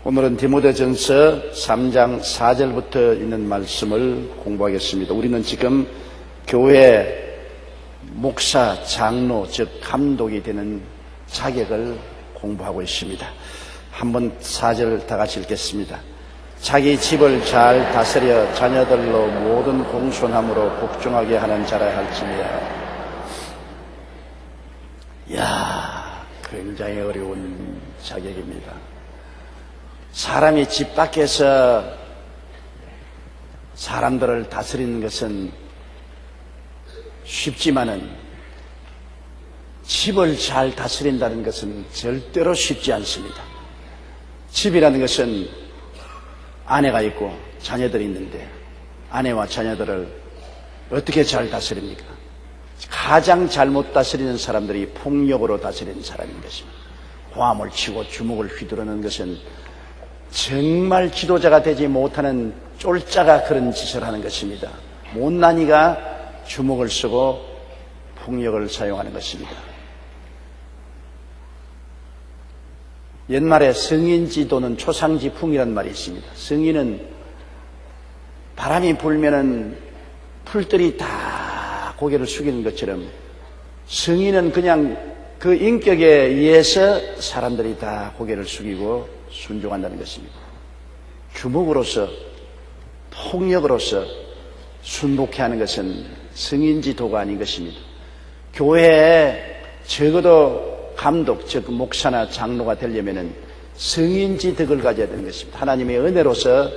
오늘은 디모데전서 3장 4절부터 있는 말씀을 공부하겠습니다. 우리는 지금 교회 목사, 장로, 즉 감독이 되는 자격을 공부하고 있습니다. 한번 4절 다 같이 읽겠습니다. 자기 집을 잘 다스려 자녀들로 모든 공손함으로 복종하게 하는 자라 할지니라. 이야, 굉장히 어려운 자격입니다. 사람이 집 밖에서 사람들을 다스리는 것은 쉽지만은 집을 잘 다스린다는 것은 절대로 쉽지 않습니다. 집이라는 것은 아내가 있고 자녀들이 있는데 아내와 자녀들을 어떻게 잘 다스립니까? 가장 잘못 다스리는 사람들이 폭력으로 다스리는 사람인 것입니다. 고함을 치고 주먹을 휘두르는 것은 정말 지도자가 되지 못하는 쫄자가 그런 짓을 하는 것입니다. 못난이가 주먹을 쓰고 폭력을 사용하는 것입니다. 옛말에 성인지 또는 초상지풍이라는 말이 있습니다. 성인은 바람이 불면은 풀들이 다 고개를 숙이는 것처럼 성인은 그냥 그 인격에 의해서 사람들이 다 고개를 숙이고 순종한다는 것입니다. 주먹으로서 폭력으로서 순복해 하는 것은 성인지도가 아닌 것입니다. 교회에 적어도 감독, 즉 목사나 장로가 되려면 성인지덕을 가져야 되는 것입니다. 하나님의 은혜로서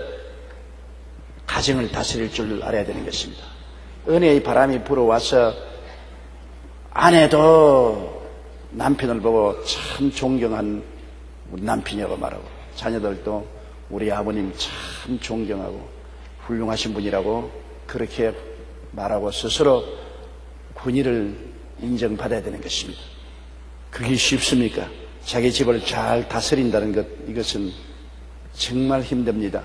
가정을 다스릴 줄 알아야 되는 것입니다. 은혜의 바람이 불어와서 아내도 남편을 보고 참 존경한 우리 남편이라고 말하고 자녀들도 우리 아버님 참 존경하고 훌륭하신 분이라고 그렇게 말하고 스스로 권위를 인정받아야 되는 것입니다. 그게 쉽습니까? 자기 집을 잘 다스린다는 것, 이것은 정말 힘듭니다.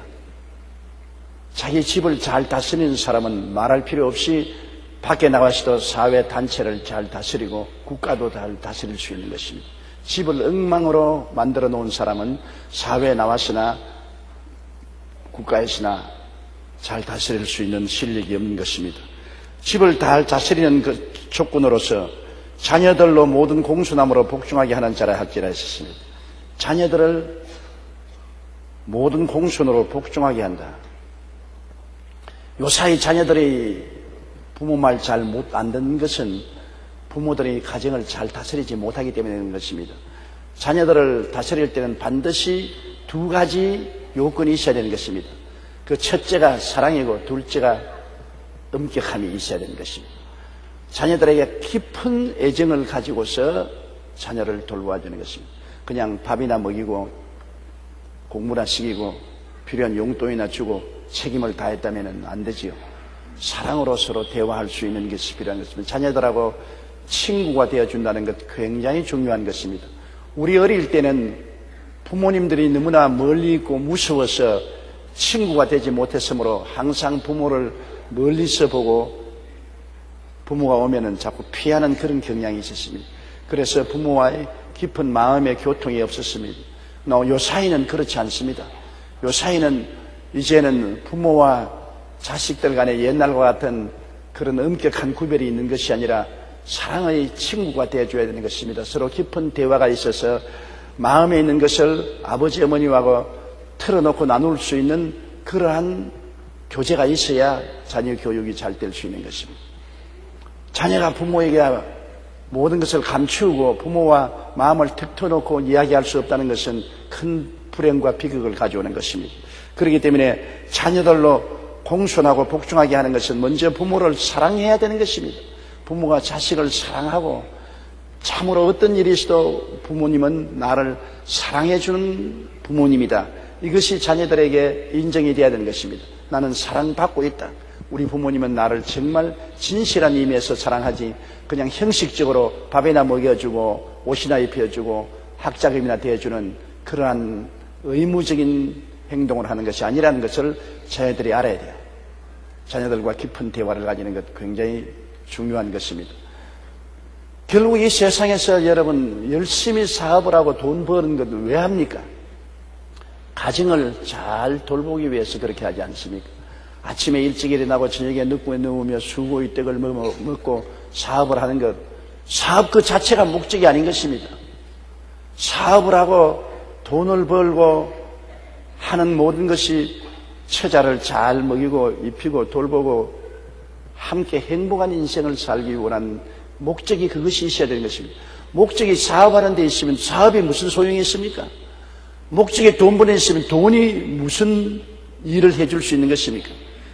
자기 집을 잘 다스리는 사람은 말할 필요 없이 밖에 나가서도 사회 단체를 잘 다스리고 국가도 잘 다스릴 수 있는 것입니다. 집을 엉망으로 만들어 놓은 사람은 사회에 나왔으나 국가에서나 잘 다스릴 수 있는 실력이 없는 것입니다. 집을 잘 다스리는 그 조건으로서 자녀들로 모든 공손함으로 복종하게 하는 자라 할지라 했습니다. 자녀들을 모든 공손으로 복종하게 한다. 요사이 자녀들이 부모 말 잘 못 안 듣는 것은 부모들이 가정을 잘 다스리지 못하기 때문에 그런 것입니다. 자녀들을 다스릴 때는 반드시 두 가지 요건이 있어야 되는 것입니다. 그 첫째가 사랑이고 둘째가 엄격함이 있어야 되는 것입니다. 자녀들에게 깊은 애정을 가지고서 자녀를 돌보아주는 것입니다. 그냥 밥이나 먹이고 공부나 시키고 필요한 용돈이나 주고 책임을 다했다면 안 되지요. 사랑으로 서로 대화할 수 있는 것이 필요한 것입니다. 자녀들하고 친구가 되어준다는 것 굉장히 중요한 것입니다. 우리 어릴 때는 부모님들이 너무나 멀리 있고 무서워서 친구가 되지 못했으므로 항상 부모를 멀리서 보고 부모가 오면은 자꾸 피하는 그런 경향이 있었습니다. 그래서 부모와의 깊은 마음의 교통이 없었습니다. 요 사이는 그렇지 않습니다. 요 사이는 이제는 부모와 자식들 간에 옛날과 같은 그런 엄격한 구별이 있는 것이 아니라 사랑의 친구가 되어줘야 되는 것입니다. 서로 깊은 대화가 있어서 마음에 있는 것을 아버지 어머니하고 털어놓고 나눌 수 있는 그러한 교제가 있어야 자녀 교육이 잘 될 수 있는 것입니다. 자녀가 부모에게 모든 것을 감추고 부모와 마음을 턱 터놓고 이야기할 수 없다는 것은 큰 불행과 비극을 가져오는 것입니다. 그렇기 때문에 자녀들로 공손하고 복종하게 하는 것은 먼저 부모를 사랑해야 되는 것입니다. 부모가 자식을 사랑하고 참으로 어떤 일이 있어도 부모님은 나를 사랑해 주는 부모님이다. 이것이 자녀들에게 인정이 되어야 되는 것입니다. 나는 사랑받고 있다. 우리 부모님은 나를 정말 진실한 의미에서 사랑하지 그냥 형식적으로 밥이나 먹여주고 옷이나 입혀주고 학자금이나 대해주는 그러한 의무적인 행동을 하는 것이 아니라는 것을 자녀들이 알아야 돼요. 자녀들과 깊은 대화를 가지는 것 굉장히 중요한 것입니다. 결국 이 세상에서 여러분 열심히 사업을 하고 돈 버는 것을 왜 합니까? 가정을 잘 돌보기 위해서 그렇게 하지 않습니까? 아침에 일찍 일어나고 저녁에 늦게 누우며 수고이득을 먹고 사업을 하는 것, 사업 그 자체가 목적이 아닌 것입니다. 사업을 하고 돈을 벌고 하는 모든 것이 처자를 잘 먹이고 입히고 돌보고 함께 행복한 인생을 살기 원하는 목적이 그것이 있어야 되는 것입니다. 목적이 사업하는 데 있으면 사업이 무슨 소용이 있습니까? 목적이 돈 버는 데 있으면 돈이 무슨 일을 해줄 수 있는 것입니까?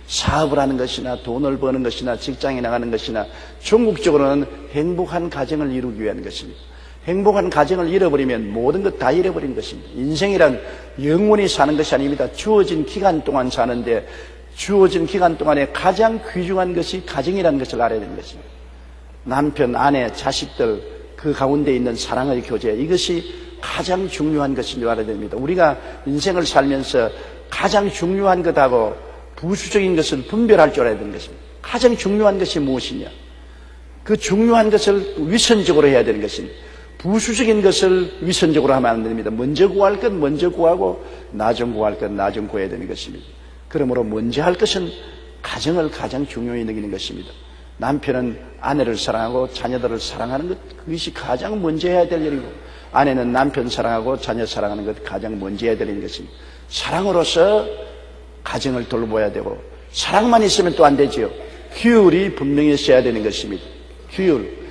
사업을 하는 것이나 돈을 버는 것이나 직장에 나가는 것이나 전국적으로는 행복한 가정을 이루기 위한 것입니다. 행복한 가정을 잃어버리면 모든 것 다 잃어버린 것입니다. 인생이란 영원히 사는 것이 아닙니다. 주어진 기간 동안 사는데 주어진 기간 동안에 가장 귀중한 것이 가정이라는 것을 알아야 되는 것입니다. 남편, 아내, 자식들 그 가운데 있는 사랑의 교제, 이것이 가장 중요한 것인 줄 알아야 됩니다. 우리가 인생을 살면서 가장 중요한 것하고 부수적인 것을 분별할 줄 알아야 되는 것입니다. 가장 중요한 것이 무엇이냐? 그 중요한 것을 위선적으로 해야 되는 것입니다. 부수적인 것을 위선적으로 하면 안 됩니다. 먼저 구할 것 먼저 구하고 나중 구할 것 나중 구해야 되는 것입니다. 그러므로 먼저 할 것은 가정을 가장 중요히 여기는 것입니다. 남편은 아내를 사랑하고 자녀들을 사랑하는 것, 그것이 가장 먼저 해야 될 일이고, 아내는 남편 사랑하고 자녀 사랑하는 것 가장 먼저 해야 되는 것입니다. 사랑으로서 가정을 돌봐야 되고, 사랑만 있으면 또 안 되지요. 규율이 분명히 있어야 되는 것입니다. 규율.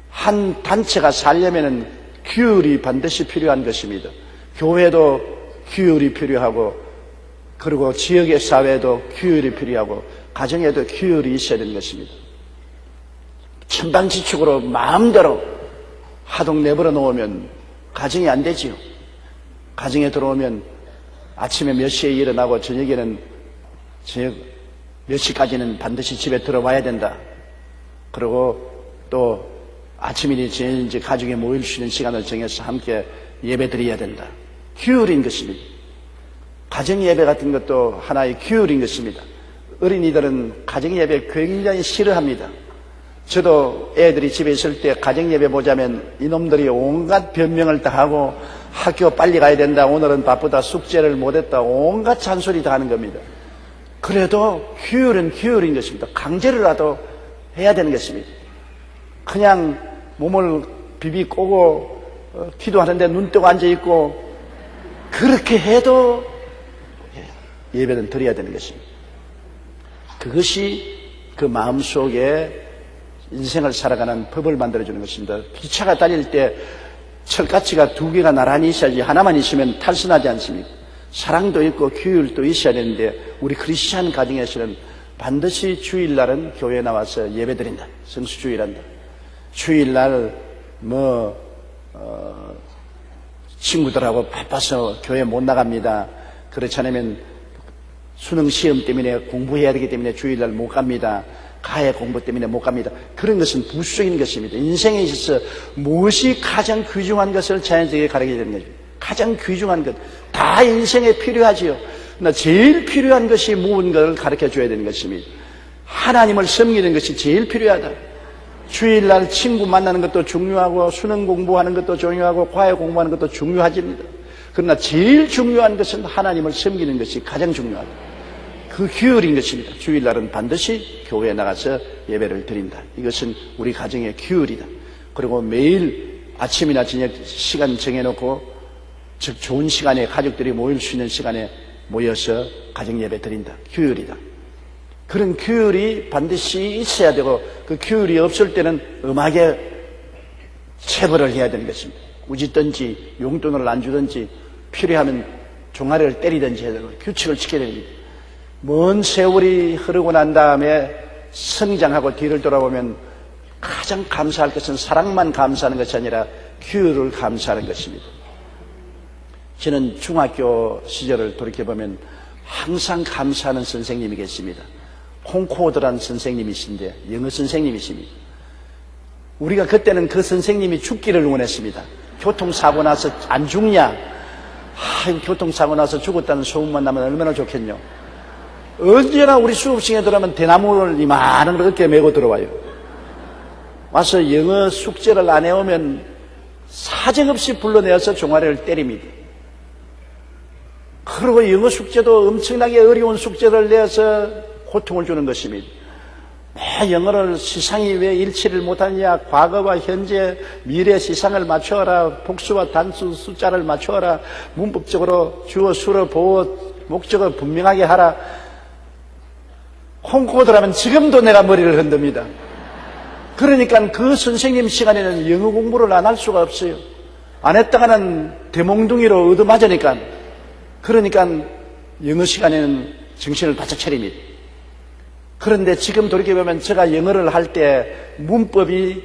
한 단체가 살려면은 규율이 반드시 필요한 것입니다. 교회도 규율이 필요하고, 그리고 지역의 사회도 규율이 필요하고, 가정에도 규율이 있어야 되는 것입니다. 천방지축으로 마음대로 하동 내버려 놓으면 가정이 안 되지요. 가정에 들어오면 아침에 몇 시에 일어나고 저녁에는 저녁 몇 시까지는 반드시 집에 들어와야 된다. 그리고 또 아침이니 이제 가족이 모일 수 있는 시간을 정해서 함께 예배 드려야 된다. 규율인 것입니다. 가정 예배 같은 것도 하나의 규율인 것입니다. 어린이들은 가정 예배 굉장히 싫어합니다. 저도 애들이 집에 있을 때 가정 예배 보자면 이놈들이 온갖 변명을 다 하고 학교 빨리 가야 된다, 오늘은 바쁘다, 숙제를 못했다, 온갖 잔소리 다 하는 겁니다. 그래도 규율은 규율인 것입니다. 강제로라도 해야 되는 것입니다. 그냥 몸을 비비 꼬고 기도하는데 눈 뜨고 앉아있고 그렇게 해도 예배는 드려야 되는 것입니다. 그것이 그 마음속에 인생을 살아가는 법을 만들어주는 것입니다. 기차가 달릴 때 철가치가 두 개가 나란히 있어야지 하나만 있으면 탈선하지 않습니까? 사랑도 있고 규율도 있어야 되는데 우리 크리스찬 가정에서는 반드시 주일날은 교회에 나와서 예배드린다. 성수주일한다. 주일날 친구들하고 바빠서 교회 못 나갑니다. 그렇지 않으면 수능 시험 때문에 공부해야 되기 때문에 주일날 못 갑니다. 가해 공부 때문에 못 갑니다. 그런 것은 부수적인 것입니다. 인생에 있어서 무엇이 가장 귀중한 것을 자연스럽게 가르쳐야 되는 거죠. 가장 귀중한 것. 다 인생에 필요하지요. 그러나 제일 필요한 것이 무언가를 가르쳐 줘야 되는 것입니다. 하나님을 섬기는 것이 제일 필요하다. 주일날 친구 만나는 것도 중요하고 수능 공부하는 것도 중요하고 과외 공부하는 것도 중요하집니다. 그러나 제일 중요한 것은 하나님을 섬기는 것이 가장 중요하다. 그 규율인 것입니다. 주일날은 반드시 교회에 나가서 예배를 드린다. 이것은 우리 가정의 규율이다. 그리고 매일 아침이나 저녁 시간 정해놓고 즉 좋은 시간에 가족들이 모일 수 있는 시간에 모여서 가정 예배 드린다. 규율이다. 그런 규율이 반드시 있어야 되고 그 규율이 없을 때는 음악에 체벌을 해야 되는 것입니다. 우짓든지 용돈을 안 주든지 필요하면 종아리를 때리든지 해야 되고 규칙을 지켜야 됩니다. 먼 세월이 흐르고 난 다음에 성장하고 뒤를 돌아보면 가장 감사할 것은 사랑만 감사하는 것이 아니라 규율을 감사하는 것입니다. 저는 중학교 시절을 돌이켜보면 항상 감사하는 선생님이 계십니다. 콩코드라는 선생님이신데 영어 선생님이십니다. 우리가 그때는 그 선생님이 죽기를 원했습니다. 교통사고 나서 안 죽냐? 교통사고 나서 죽었다는 소문만 나면 얼마나 좋겠냐. 언제나 우리 수업시간에 들어가면 대나무를 이만한 걸 어깨에 메고 들어와요. 와서 영어 숙제를 안 해오면 사정없이 불러내어서 종아리를 때립니다. 그리고 영어 숙제도 엄청나게 어려운 숙제를 내서 고통을 주는 것입니다. 영어를 시상이 왜 일치를 못하느냐, 과거와 현재, 미래 시상을 맞추어라, 복수와 단수 숫자를 맞추어라, 문법적으로 주어, 수어, 보어, 목적을 분명하게 하라. 콩코드라면 지금도 내가 머리를 흔듭니다. 그러니까 그 선생님 시간에는 영어 공부를 안 할 수가 없어요. 안 했다가는 대몽둥이로 얻어맞으니까. 그러니까 영어 시간에는 정신을 바짝 차립니다. 그런데 지금 돌이켜보면 제가 영어를 할 때 문법이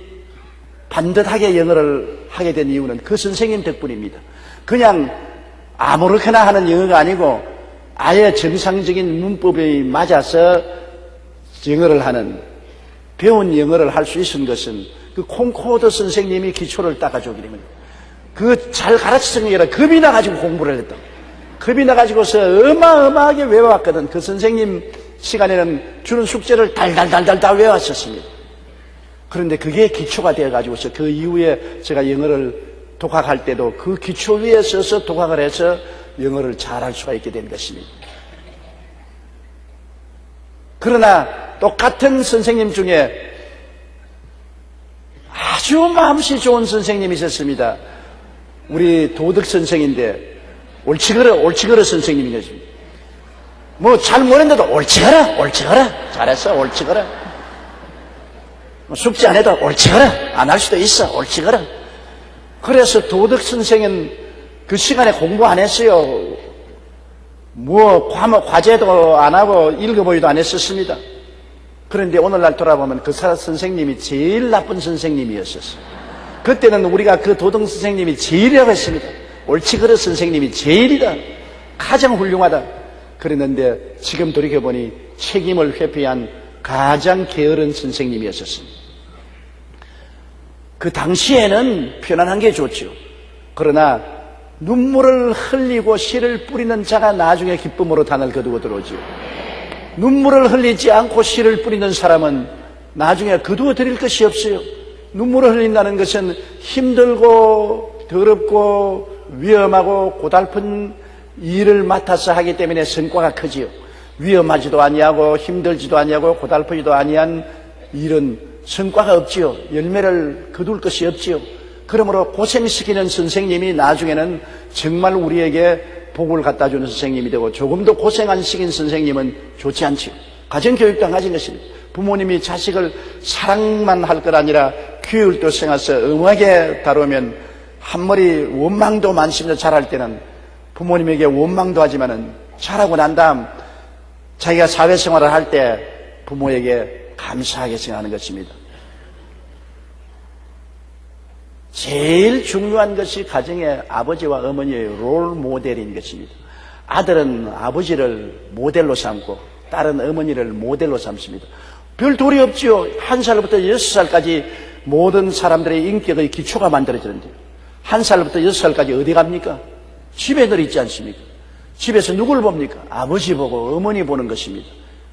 반듯하게 영어를 하게 된 이유는 그 선생님 덕분입니다. 그냥 아무렇게나 하는 영어가 아니고 아예 정상적인 문법이 맞아서 영어를 하는, 배운 영어를 할 수 있는 것은 그 콩코드 선생님이 기초를 닦아주기 때문에 그 잘 가르치는 게 아니라 겁이 나가지고 공부를 했다. 겁이 나가지고서 어마어마하게 외워왔거든. 그 선생님 시간에는 주는 숙제를 달달달달 외웠었습니다. 그런데 그게 기초가 되어가지고서 그 이후에 제가 영어를 독학할 때도 그 기초 위에 서서 독학을 해서 영어를 잘할 수가 있게 된 것입니다. 그러나 똑같은 선생님 중에 아주 마음씨 좋은 선생님이 있었습니다. 우리 도덕 선생인데 옳지거라 선생님인 것입니다. 뭐 잘 모르는데도 옳지거라 잘했어, 옳지거라. 숙제 안 해도 옳지거라, 안 할 수도 있어, 옳지거라. 그래서 도덕 선생은 그 시간에 공부 안 했어요. 뭐 과제도 안 하고 읽어보기도 안 했었습니다. 그런데 오늘날 돌아보면 그 선생님이 제일 나쁜 선생님이었었어요. 그때는 우리가 그 도덕 선생님이 제일이라고 했습니다. 옳지거라 선생님이 제일이다, 가장 훌륭하다 그랬는데 지금 돌이켜보니 책임을 회피한 가장 게으른 선생님이었었습니다. 그 당시에는 편안한 게 좋죠. 그러나 눈물을 흘리고 씨를 뿌리는 자가 나중에 기쁨으로 단을 거두고 들어오죠. 눈물을 흘리지 않고 씨를 뿌리는 사람은 나중에 거두어 드릴 것이 없어요. 눈물을 흘린다는 것은 힘들고 더럽고 위험하고 고달픈 일을 맡아서 하기 때문에 성과가 크지요. 위험하지도 아니하고 힘들지도 아니하고 고달프지도 아니한 일은 성과가 없지요. 열매를 거둘 것이 없지요. 그러므로 고생시키는 선생님이 나중에는 정말 우리에게 복을 갖다 주는 선생님이 되고, 조금 더 고생 안 시킨 선생님은 좋지 않지요. 가정교육도 안 가진 것입니다. 부모님이 자식을 사랑만 할 것 아니라 교육도 생각해서 엄하게 다루면 한 머리 원망도 많습니다. 잘할 때는 부모님에게 원망도 하지만은 잘하고 난 다음 자기가 사회생활을 할 때 부모에게 감사하게 생각하는 것입니다. 제일 중요한 것이 가정의 아버지와 어머니의 롤 모델인 것입니다. 아들은 아버지를 모델로 삼고 딸은 어머니를 모델로 삼습니다. 별 도리 없지요. 1살부터 6살까지 모든 사람들의 인격의 기초가 만들어지는데요. 1살부터 6살까지 어디 갑니까? 집에 늘 있지 않습니까? 집에서 누굴 봅니까? 아버지 보고 어머니 보는 것입니다.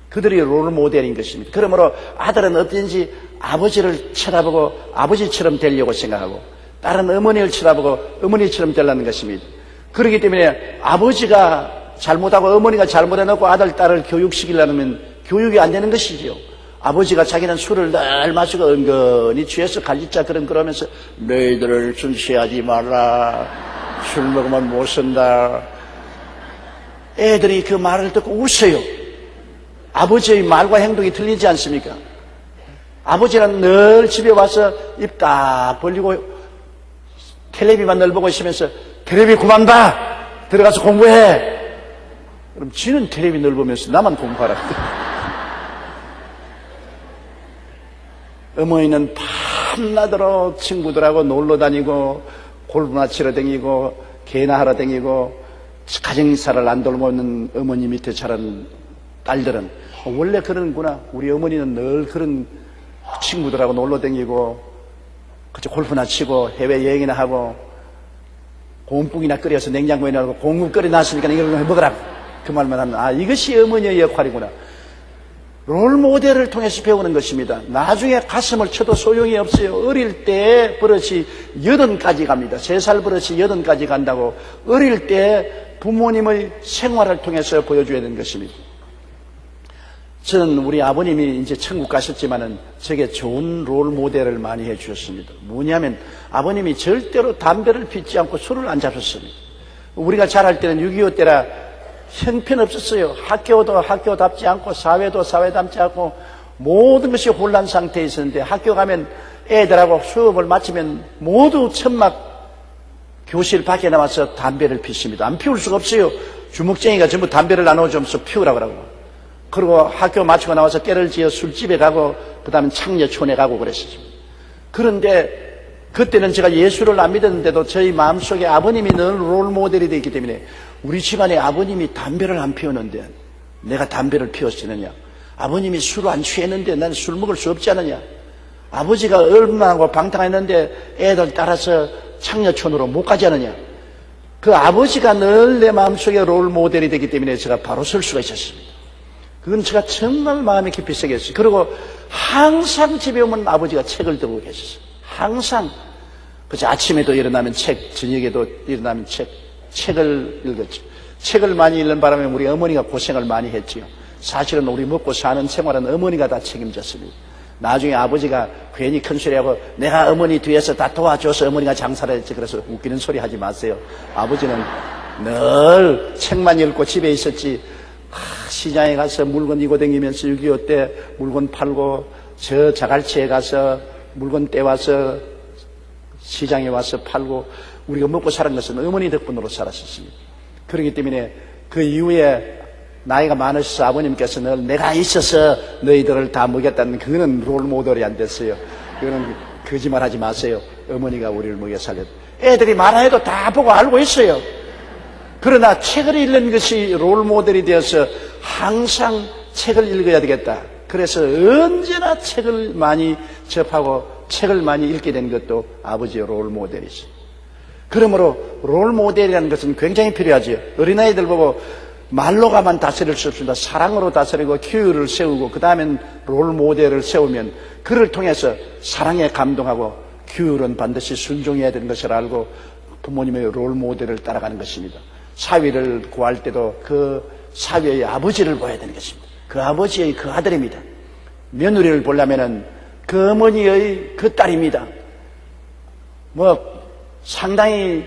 그들이 롤 모델인 것입니다. 그러므로 아들은 어떤지 아버지를 쳐다보고 아버지처럼 되려고 생각하고, 딸은 어머니를 쳐다보고 어머니처럼 되려는 것입니다. 그렇기 때문에 아버지가 잘못하고 어머니가 잘못해놓고 아들, 딸을 교육시키려면 교육이 안 되는 것이지요. 아버지가 자기는 술을 늘 마시고 은근히 취해서 갈리자 그러면서 너희들을 술 취하지 마라, 술 먹으면 못 산다. 애들이 그 말을 듣고 웃어요. 아버지의 말과 행동이 틀리지 않습니까? 아버지는 늘 집에 와서 입 딱 벌리고 텔레비만 늘 보고 있으면서 텔레비 그만 봐! 들어가서 공부해! 그럼 지는 텔레비 늘 보면서 나만 공부하라. 어머니는 밤낮으로 친구들하고 놀러 다니고 골프나 치러 다니고 개나 하러 다니고 가정사를 안 돌고 있는 어머니 밑에 자란 딸들은 원래 그러는구나. 우리 어머니는 늘 그런 친구들하고 놀러 다니고 그치 골프나 치고 해외여행이나 하고 곰국이나 끓여서 냉장고에 넣고 공국 끓여놨으니까 이걸 먹으라. 그 말만 하면 이것이 어머니의 역할이구나. 롤 모델을 통해서 배우는 것입니다. 나중에 가슴을 쳐도 소용이 없어요. 어릴 때 버릇이 80까지 갑니다. 3살 버릇이 80까지 간다고. 어릴 때 부모님의 생활을 통해서 보여줘야 되는 것입니다. 저는 우리 아버님이 이제 천국 가셨지만은 저게 좋은 롤 모델을 많이 해 주셨습니다. 뭐냐면 아버님이 절대로 담배를 피지 않고 술을 안 잡혔습니다. 우리가 자랄 때는 6.25 때라 형편없었어요. 학교도 학교답지 않고 사회도 사회답지 않고 모든 것이 혼란 상태에 있었는데 학교 가면 애들하고 수업을 마치면 모두 천막 교실 밖에 나와서 담배를 피십니다. 안 피울 수가 없어요. 주먹쟁이가 전부 담배를 나눠주면서 피우라고 하고. 그리고 학교 마치고 나와서 깨를 지어 술집에 가고 그 다음에 창녀촌에 가고 그랬었죠. 그런데 그때는 제가 예수를 안 믿었는데도 저희 마음속에 아버님이 늘 롤모델이 되어 있기 때문에 우리 집안에 아버님이 담배를 안 피우는데 내가 담배를 피웠으느냐, 아버님이 술을 안 취했는데 나는 술 먹을 수 없지 않느냐, 아버지가 얼마나 방탕했는데 애들 따라서 창녀촌으로 못 가지 않느냐. 그 아버지가 늘 내 마음속에 롤모델이 되기 때문에 제가 바로 설 수가 있었습니다. 그건 제가 정말 마음에 깊이 새겼어요. 그리고 항상 집에 오면 아버지가 책을 들고 계셨어요. 항상. 그래서 아침에도 일어나면 책, 저녁에도 일어나면 책을 읽었죠. 책을 많이 읽는 바람에 우리 어머니가 고생을 많이 했지요. 사실은 우리 먹고 사는 생활은 어머니가 다 책임졌습니다. 나중에 아버지가 괜히 큰 소리하고 내가 어머니 뒤에서 다 도와줘서 어머니가 장사를 했지. 그래서 웃기는 소리 하지 마세요. 아버지는 늘 책만 읽고 집에 있었지. 시장에 가서 물건 이고 다니면서 6.25 때 물건 팔고 저 자갈치에 가서 물건 떼와서 시장에 와서 팔고 우리가 먹고 사는 것은 어머니 덕분으로 살았었습니다. 그렇기 때문에 그 이후에 나이가 많으셔서 아버님께서 늘 내가 있어서 너희들을 다 먹였다는 그거는 롤모델이 안 됐어요. 그거는 거짓말 하지 마세요. 어머니가 우리를 먹여 살렸다. 애들이 많아도 다 보고 알고 있어요. 그러나 책을 읽는 것이 롤모델이 되어서 항상 책을 읽어야 되겠다. 그래서 언제나 책을 많이 접하고 책을 많이 읽게 된 것도 아버지의 롤모델이죠. 그러므로 롤모델이라는 것은 굉장히 필요하죠. 어린아이들 보고 말로가만 다스릴 수 없습니다. 사랑으로 다스리고 규율을 세우고 그 다음엔 롤모델을 세우면 그를 통해서 사랑에 감동하고 규율은 반드시 순종해야 되는 것을 알고 부모님의 롤모델을 따라가는 것입니다. 사위를 구할 때도 그 사위의 아버지를 보아야 되는 것입니다. 그 아버지의 그 아들입니다. 며느리를 보려면은 그 어머니의 그 딸입니다. 상당히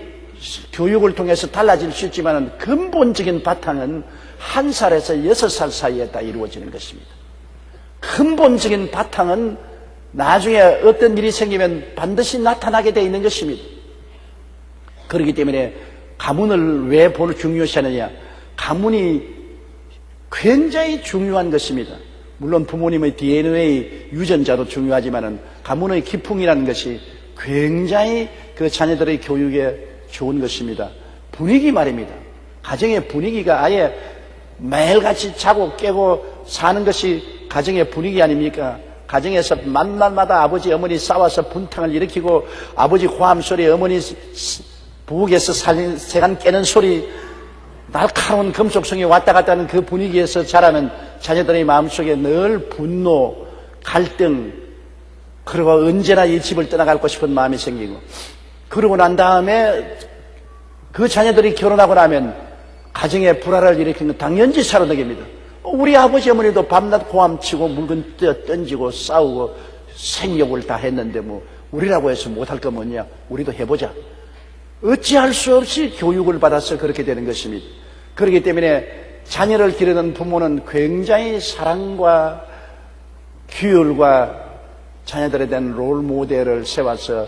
교육을 통해서 달라질 수 있지만 근본적인 바탕은 1살에서 6살 사이에 다 이루어지는 것입니다. 근본적인 바탕은 나중에 어떤 일이 생기면 반드시 나타나게 되어 있는 것입니다. 그렇기 때문에 가문을 왜 중요시하느냐? 가문이 굉장히 중요한 것입니다. 물론 부모님의 DNA 유전자도 중요하지만 가문의 기풍이라는 것이 굉장히 그 자녀들의 교육에 좋은 것입니다. 분위기 말입니다. 가정의 분위기가 아예 매일같이 자고 깨고 사는 것이 가정의 분위기 아닙니까? 가정에서 만날마다 아버지 어머니 싸워서 분탕을 일으키고 아버지 고함 소리, 어머니 부엌에서 세간 깨는 소리, 날카로운 금속성이 왔다 갔다 하는 그 분위기에서 자라는 자녀들의 마음속에 늘 분노, 갈등, 그리고 언제나 이 집을 떠나가고 싶은 마음이 생기고, 그러고 난 다음에 그 자녀들이 결혼하고 나면 가정에 불화를 일으키는 건 당연지사로 느낍니다. 우리 아버지 어머니도 밤낮 고함치고 물건 던지고 싸우고 생욕을 다 했는데 우리라고 해서 못할 거 뭐냐? 우리도 해보자. 어찌할 수 없이 교육을 받아서 그렇게 되는 것입니다. 그렇기 때문에 자녀를 기르는 부모는 굉장히 사랑과 규율과 자녀들에 대한 롤모델을 세워서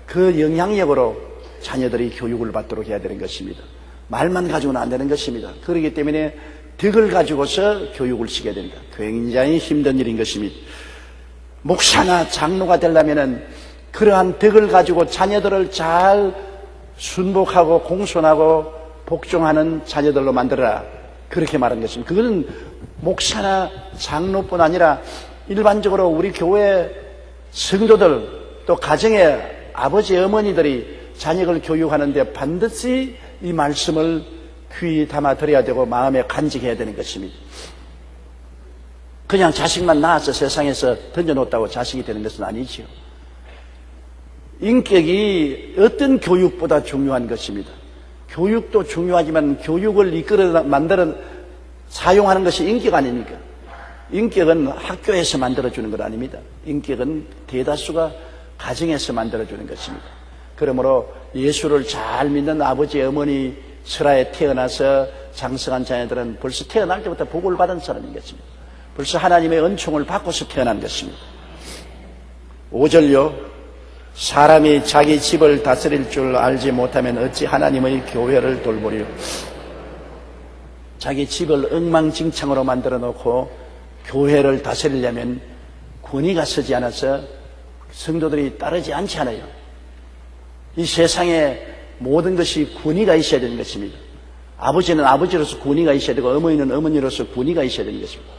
그 영향력으로 자녀들이 교육을 받도록 해야 되는 것입니다. 말만 가지고는 안 되는 것입니다. 그렇기 때문에 덕을 가지고서 교육을 시켜야 됩니다. 굉장히 힘든 일인 것입니다. 목사나 장로가 되려면은 그러한 덕을 가지고 자녀들을 잘 순복하고 공손하고 복종하는 자녀들로 만들어라. 그렇게 말한 것입니다. 그것은 목사나 장로뿐 아니라 일반적으로 우리 교회 성도들 또 가정의 아버지 어머니들이 자녀를 교육하는데 반드시 이 말씀을 귀히 담아 드려야 되고 마음에 간직해야 되는 것입니다. 그냥 자식만 낳아서 세상에서 던져놓았다고 자식이 되는 것은 아니지요. 인격이 어떤 교육보다 중요한 것입니다. 교육도 중요하지만 교육을 이끌어 만들어 사용하는 것이 인격 아닙니까? 인격은 학교에서 만들어주는 것 아닙니다. 인격은 대다수가 가정에서 만들어주는 것입니다. 그러므로 예수를 잘 믿는 아버지, 어머니 설하에 태어나서 장성한 자녀들은 벌써 태어날 때부터 복을 받은 사람인 것입니다. 벌써 하나님의 은총을 받고서 태어난 것입니다. 5절요. 사람이 자기 집을 다스릴 줄 알지 못하면 어찌 하나님의 교회를 돌보리요. 자기 집을 엉망진창으로 만들어 놓고 교회를 다스리려면 권위가 서지 않아서 성도들이 따르지 않지 않아요. 이 세상에 모든 것이 권위가 있어야 되는 것입니다. 아버지는 아버지로서 권위가 있어야 되고 어머니는 어머니로서 권위가 있어야 되는 것입니다.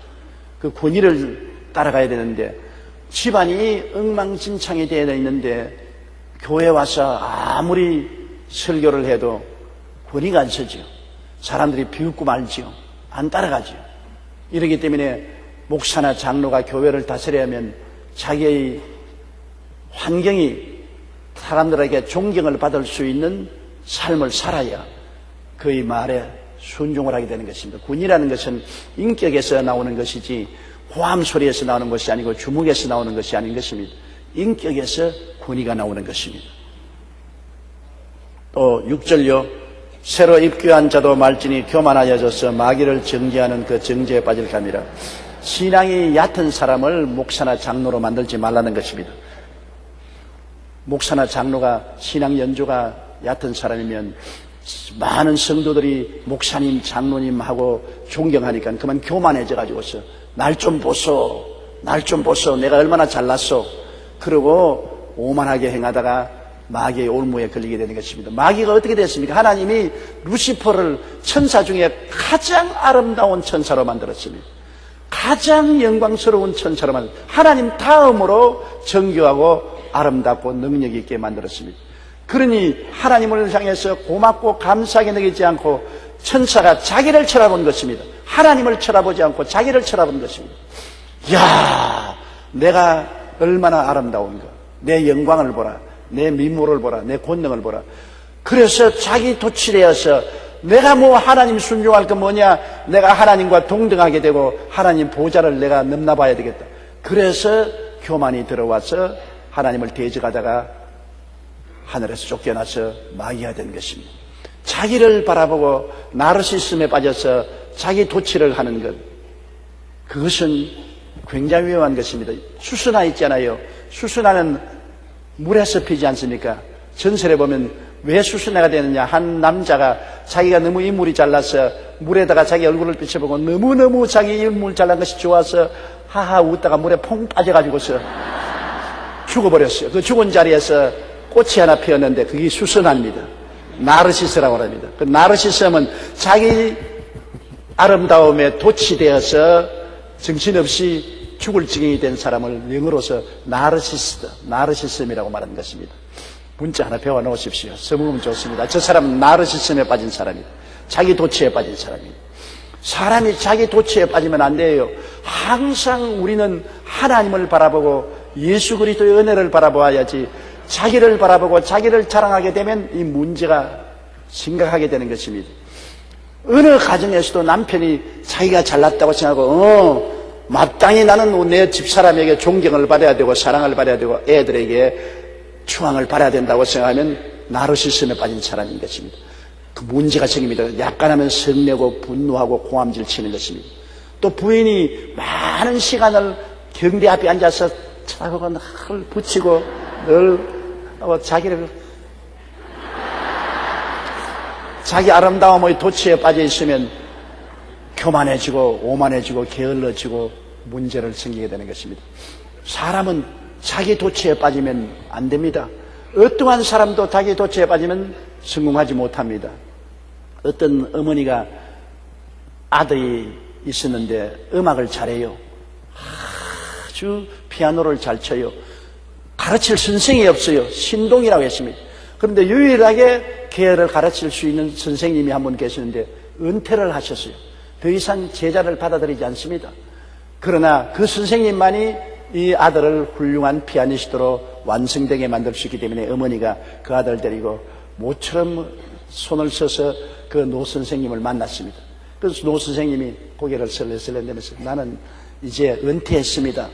그 권위를 따라가야 되는데 집안이 엉망진창이 되어 있는데 교회 와서 아무리 설교를 해도 권위가 안 서지요. 사람들이 비웃고 말지요. 안 따라가지요. 이러기 때문에 목사나 장로가 교회를 다스려야면 자기의 환경이 사람들에게 존경을 받을 수 있는 삶을 살아야 그의 말에 순종을 하게 되는 것입니다. 군이라는 것은 인격에서 나오는 것이지 호함 소리에서 나오는 것이 아니고 주먹에서 나오는 것이 아닌 것입니다. 인격에서 군의가 나오는 것입니다. 또 6절요. 새로 입교한 자도 말진이 교만하여져서 마귀를 정죄하는 그 정죄에 빠질 감이라. 신앙이 얕은 사람을 목사나 장로로 만들지 말라는 것입니다. 목사나 장로가 신앙 연조가 얕은 사람이면 많은 성도들이 목사님, 장로님하고 존경하니까 그만 교만해져가지고서 날 좀 보소, 날 좀 보소, 내가 얼마나 잘났소. 그러고 오만하게 행하다가 마귀의 올무에 걸리게 되는 것입니다. 마귀가 어떻게 됐습니까? 하나님이 루시퍼를 천사 중에 가장 아름다운 천사로 만들었습니다. 가장 영광스러운 천사로 만들었습니다. 하나님 다음으로 정교하고 아름답고 능력 있게 만들었습니다. 그러니 하나님을 향해서 고맙고 감사하게 느끼지 않고 천사가 자기를 쳐다본 것입니다. 하나님을 쳐다보지 않고 자기를 쳐다본 것입니다. 이야, 내가 얼마나 아름다운가. 내 영광을 보라. 내 미모를 보라. 내 권능을 보라. 그래서 자기 도취되어서 내가 뭐 하나님 순종할 거 뭐냐. 내가 하나님과 동등하게 되고 하나님 보좌를 내가 넘나봐야 되겠다. 그래서 교만이 들어와서 하나님을 대적하다가 하늘에서 쫓겨나서 마귀가 된 것입니다. 자기를 바라보고 나르시즘에 빠져서 자기 도취를 하는 것, 그것은 굉장히 위험한 것입니다. 수수나 있잖아요. 수수나는 물에서 피지 않습니까? 전설에 보면 왜 수수나가 되느냐. 한 남자가 자기가 너무 인물이 잘나서 물에다가 자기 얼굴을 비춰보고 너무너무 자기 인물 잘난 것이 좋아서 하하 웃다가 물에 퐁 빠져가지고서 죽어버렸어요. 그 죽은 자리에서 꽃이 하나 피었는데 그게 수선합니다. 나르시스라고 합니다. 그 나르시스는 자기 아름다움에 도취되어서 정신없이 죽을 지경이 된 사람을 영어로서 나르시스미라고 말하는 것입니다. 문자 하나 배워 놓으십시오. 써먹으면 좋습니다. 저 사람은 나르시즘에 빠진 사람입니다. 자기 도취에 빠진 사람입니다. 사람이 자기 도취에 빠지면 안 돼요. 항상 우리는 하나님을 바라보고 예수 그리스도의 은혜를 바라보아야지. 자기를 바라보고 자기를 자랑하게 되면 이 문제가 심각하게 되는 것입니다. 어느 가정에서도 남편이 자기가 잘났다고 생각하고 마땅히 나는 내 집사람에게 존경을 받아야 되고 사랑을 받아야 되고 애들에게 추앙을 받아야 된다고 생각하면 나르시즘에 빠진 사람인 것입니다. 그 문제가 생깁니다. 약간하면 성내고 분노하고 고함질 치는 것입니다. 또 부인이 많은 시간을 경대 앞에 앉아서 쳐다보고 늘 붙이고 늘 자기 아름다움의 도취에 빠져 있으면 교만해지고 오만해지고 게을러지고 문제를 생기게 되는 것입니다. 사람은 자기 도취에 빠지면 안 됩니다. 어떠한 사람도 자기 도취에 빠지면 성공하지 못합니다. 어떤 어머니가 아들이 있었는데 음악을 잘해요. 아주 피아노를 잘 쳐요. 가르칠 선생이 없어요. 신동이라고 했습니다. 그런데 유일하게 계열을 가르칠 수 있는 선생님이 한 분 계시는데 은퇴를 하셨어요. 더 이상 제자를 받아들이지 않습니다. 그러나 그 선생님만이 이 아들을 훌륭한 피아니스트로 완성되게 만들 수 있기 때문에 어머니가 그 아들 데리고 모처럼 손을 써서 그 노 선생님을 만났습니다. 그래서 노 선생님이 고개를 설레설레내면서 나는 이제 은퇴했습니다.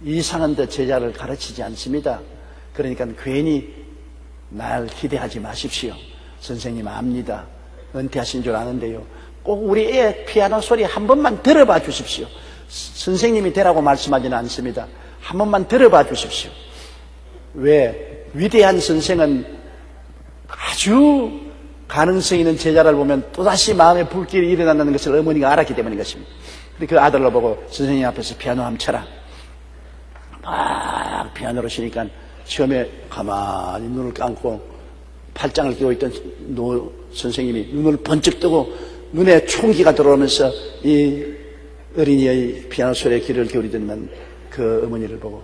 이상한 데 제자를 가르치지 않습니다. 그러니까 괜히 날 기대하지 마십시오. 선생님 압니다. 은퇴하신 줄 아는데요. 꼭 우리 애 피아노 소리 한 번만 들어봐 주십시오. 선생님이 되라고 말씀하지는 않습니다. 한 번만 들어봐 주십시오. 왜? 위대한 선생은 아주 가능성 있는 제자를 보면 또다시 마음의 불길이 일어난다는 것을 어머니가 알았기 때문인 것입니다. 그 아들로 보고 선생님 앞에서 피아노 한번 쳐라. 막 피아노를 치니까 처음에 가만히 눈을 감고 팔짱을 끼고 있던 노 선생님이 눈을 번쩍 뜨고 눈에 총기가 들어오면서 이 어린이의 피아노 소리에 귀를 기울이더니만 그 어머니를 보고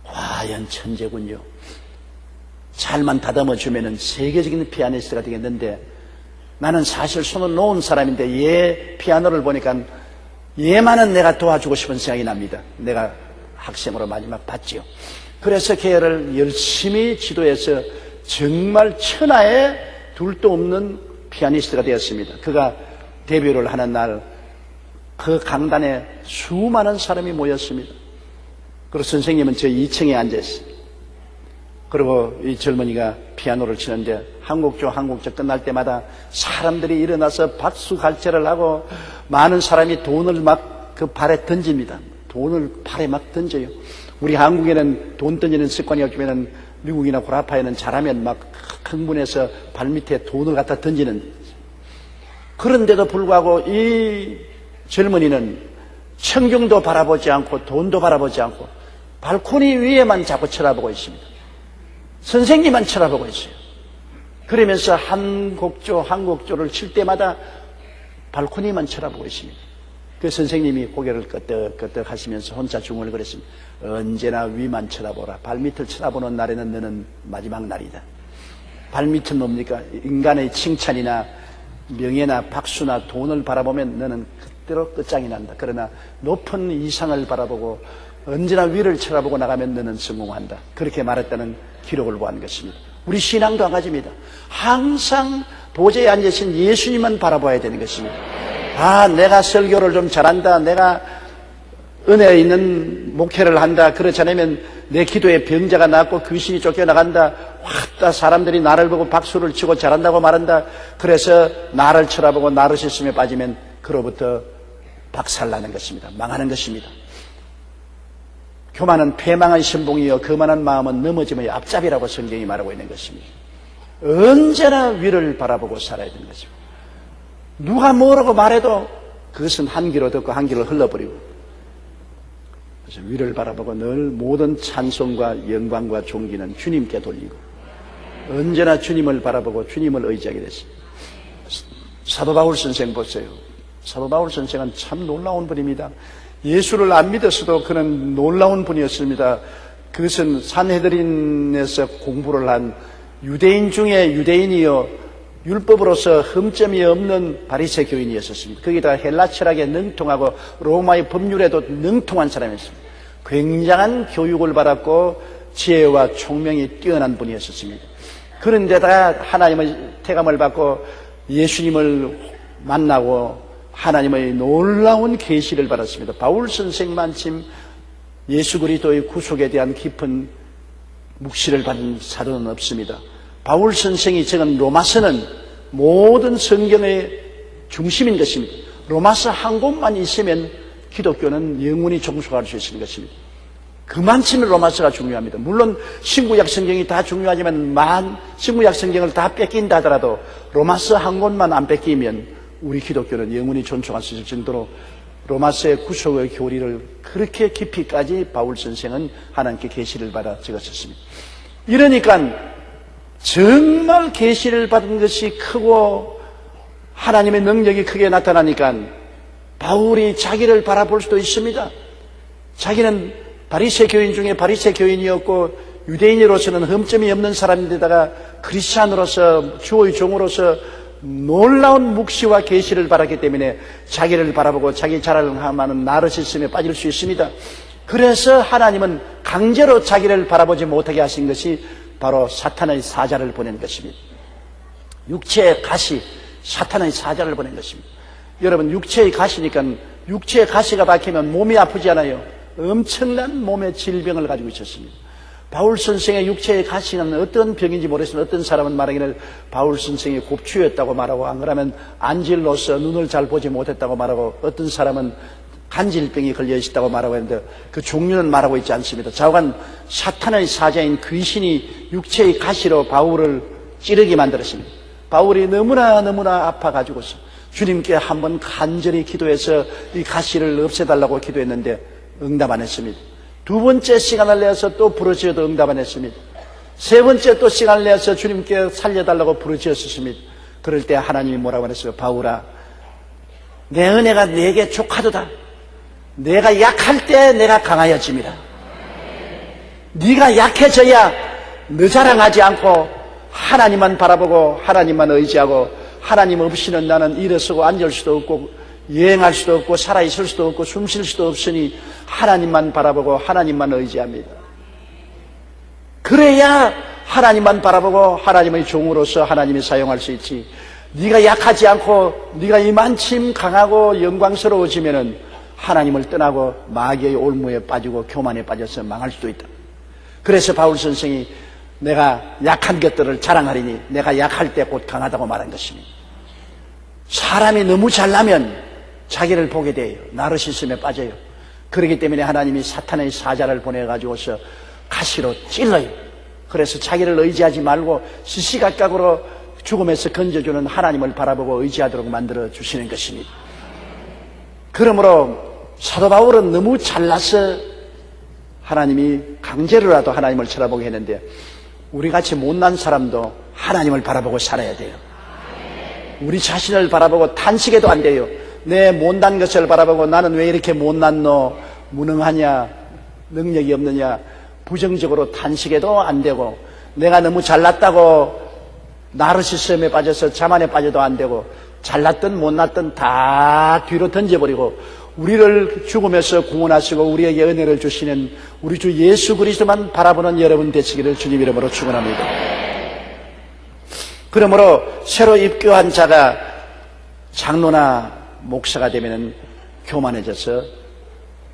과연 천재군요. 잘만 다듬어 주면은 세계적인 피아니스트가 되겠는데 나는 사실 손을 놓은 사람인데 얘 피아노를 보니까 얘만은 내가 도와주고 싶은 생각이 납니다. 내가 학생으로 마지막 봤지요. 그래서 걔를 열심히 지도해서 정말 천하에 둘도 없는 피아니스트가 되었습니다. 그가 데뷔를 하는 날 그 강단에 수많은 사람이 모였습니다. 그리고 선생님은 저 2층에 앉아있어요. 그리고 이 젊은이가 피아노를 치는데 한 곡조 한 곡조 끝날 때마다 사람들이 일어나서 박수 갈채를 하고 많은 사람이 돈을 막 그 발에 던집니다. 돈을 발에 막 던져요. 우리 한국에는 돈 던지는 습관이 없지만 미국이나 구라파에는 잘하면 막 흥분해서 발밑에 돈을 갖다 던지는. 그런데도 불구하고 이 젊은이는 청중도 바라보지 않고 돈도 바라보지 않고 발코니 위에만 자꾸 쳐다보고 있습니다. 선생님만 쳐다보고 있어요. 그러면서 한 곡조 한 곡조를 칠 때마다 발코니만 쳐다보고 있습니다. 그 선생님이 고개를 끄덕끄덕 하시면서 혼자 중얼거렸습니다. 언제나 위만 쳐다보라. 발밑을 쳐다보는 날에는 너는 마지막 날이다. 발밑은 뭡니까? 인간의 칭찬이나 명예나 박수나 돈을 바라보면 너는 그대로 끝장이 난다. 그러나 높은 이상을 바라보고 언제나 위를 쳐다보고 나가면 너는 성공한다. 그렇게 말했다는 기록을 보한 것입니다. 우리 신앙도 한 가지입니다. 항상 보좌에 앉으신 예수님만 바라봐야 되는 것입니다. 아, 내가 설교를 좀 잘한다. 내가 은혜 있는 목회를 한다. 그렇지 않으면 내 기도에 병자가 낫고 귀신이 쫓겨나간다. 왔다 사람들이 나를 보고 박수를 치고 잘한다고 말한다. 그래서 나를 쳐다보고 나르시즘에 빠지면 그로부터 박살나는 것입니다. 망하는 것입니다. 교만은 패망의 신봉이요 거만한 마음은 넘어짐의 앞잡이라고 성경이 말하고 있는 것입니다. 언제나 위를 바라보고 살아야 되는 것입니다. 누가 뭐라고 말해도 그것은 한 귀로 듣고 한 귀로 흘러버리고, 그래서 위를 바라보고 늘 모든 찬송과 영광과 존귀는 주님께 돌리고 언제나 주님을 바라보고 주님을 의지하게 됐습니다. 사도 바울 선생 보세요. 사도 바울 선생은 참 놀라운 분입니다. 예수를 안 믿었어도 그는 놀라운 분이었습니다. 그것은 산헤드린에서 공부를 한 유대인 중에 유대인이요 율법으로서 흠점이 없는 바리새 교인이었습니다. 거기다가 헬라 철학에 능통하고 로마의 법률에도 능통한 사람이었습니다. 굉장한 교육을 받았고 지혜와 총명이 뛰어난 분이었습니다. 그런데다가 하나님의 태감을 받고 예수님을 만나고 하나님의 놀라운 계시를 받았습니다. 바울 선생만큼 예수 그리스도의 구속에 대한 깊은 묵시를 받은 사도는 없습니다. 바울 선생이 적은 로마서는 모든 성경의 중심인 것입니다. 로마서 한 곳만 있으면 기독교는 영원히 종속할 수 있는 것입니다. 그만큼 로마서가 중요합니다. 물론 신구약 성경이 다 중요하지만 신구약 성경을 다 뺏긴다 하더라도 로마서 한 곳만 안 뺏기면 우리 기독교는 영원히 존중할 수 있을 정도로 로마서의 구속의 교리를 그렇게 깊이까지 바울 선생은 하나님께 계시를 받아 적었었습니다. 이러니까 정말 계시를 받은 것이 크고 하나님의 능력이 크게 나타나니까 바울이 자기를 바라볼 수도 있습니다. 자기는 바리새 교인 중에 바리새 교인이었고 유대인으로서는 흠점이 없는 사람인데다가 크리스찬으로서 주의 종으로서 놀라운 묵시와 계시를 바랐기 때문에 자기를 바라보고 자기 자랑하는 나르시즘에 빠질 수 있습니다. 그래서 하나님은 강제로 자기를 바라보지 못하게 하신 것이 바로 사탄의 사자를 보낸 것입니다. 육체의 가시, 사탄의 사자를 보낸 것입니다. 여러분, 육체의 가시니까 육체의 가시가 박히면 몸이 아프지 않아요. 엄청난 몸의 질병을 가지고 있었습니다. 바울 선생의 육체의 가시는 어떤 병인지 모르겠지만 어떤 사람은 말하기를 바울 선생이 곱추였다고 말하고, 안 그러면 안질로서 눈을 잘 보지 못했다고 말하고, 어떤 사람은 간질병이 걸려 있었다고 말하고 했는데 그 종류는 말하고 있지 않습니다. 좌우간 사탄의 사자인 귀신이 육체의 가시로 바울을 찌르게 만들었습니다. 바울이 너무나 아파가지고서 주님께 한번 간절히 기도해서 이 가시를 없애달라고 기도했는데 응답 안 했습니다. 두 번째 시간을 내서 또 부르짖어도 응답 안 했습니다. 세 번째 또 시간을 내서 주님께 살려달라고 부르짖었습니다. 그럴 때 하나님이 뭐라고 했어요? 바울아, 내 은혜가 네게 족하도다. 내가 약할 때 내가 강하여집니다. 네가 약해져야 너 자랑하지 않고 하나님만 바라보고 하나님만 의지하고, 하나님 없이는 나는 일어서고 앉을 수도 없고 여행할 수도 없고 살아있을 수도 없고 숨 쉴 수도 없으니 하나님만 바라보고 하나님만 의지합니다. 그래야 하나님만 바라보고 하나님의 종으로서 하나님이 사용할 수 있지. 네가 약하지 않고 네가 이만큼 강하고 영광스러워지면은 하나님을 떠나고 마귀의 올무에 빠지고 교만에 빠져서 망할 수도 있다. 그래서 바울 선생이 내가 약한 것들을 자랑하리니 내가 약할 때 곧 강하다고 말한 것입니다. 사람이 너무 잘나면 자기를 보게 돼요. 나르시즘에 빠져요. 그렇기 때문에 하나님이 사탄의 사자를 보내가지고서 가시로 찔러요. 그래서 자기를 의지하지 말고 시시각각으로 죽음에서 건져주는 하나님을 바라보고 의지하도록 만들어 주시는 것입니다. 그러므로 사도 바울은 너무 잘나서 하나님이 강제로라도 하나님을 쳐다보게 했는데, 우리같이 못난 사람도 하나님을 바라보고 살아야 돼요. 우리 자신을 바라보고 탄식해도 안 돼요. 내 못난 것을 바라보고 나는 왜 이렇게 못났노, 무능하냐, 능력이 없느냐, 부정적으로 탄식해도 안 되고, 내가 너무 잘났다고 나르시즘에 빠져서 자만에 빠져도 안 되고, 잘났든 못났든 다 뒤로 던져버리고 우리를 죽음에서 구원하시고 우리에게 은혜를 주시는 우리 주 예수 그리스도만 바라보는 여러분 되시기를 주님 이름으로 축원합니다. 그러므로 새로 입교한 자가 장로나 목사가 되면은 교만해져서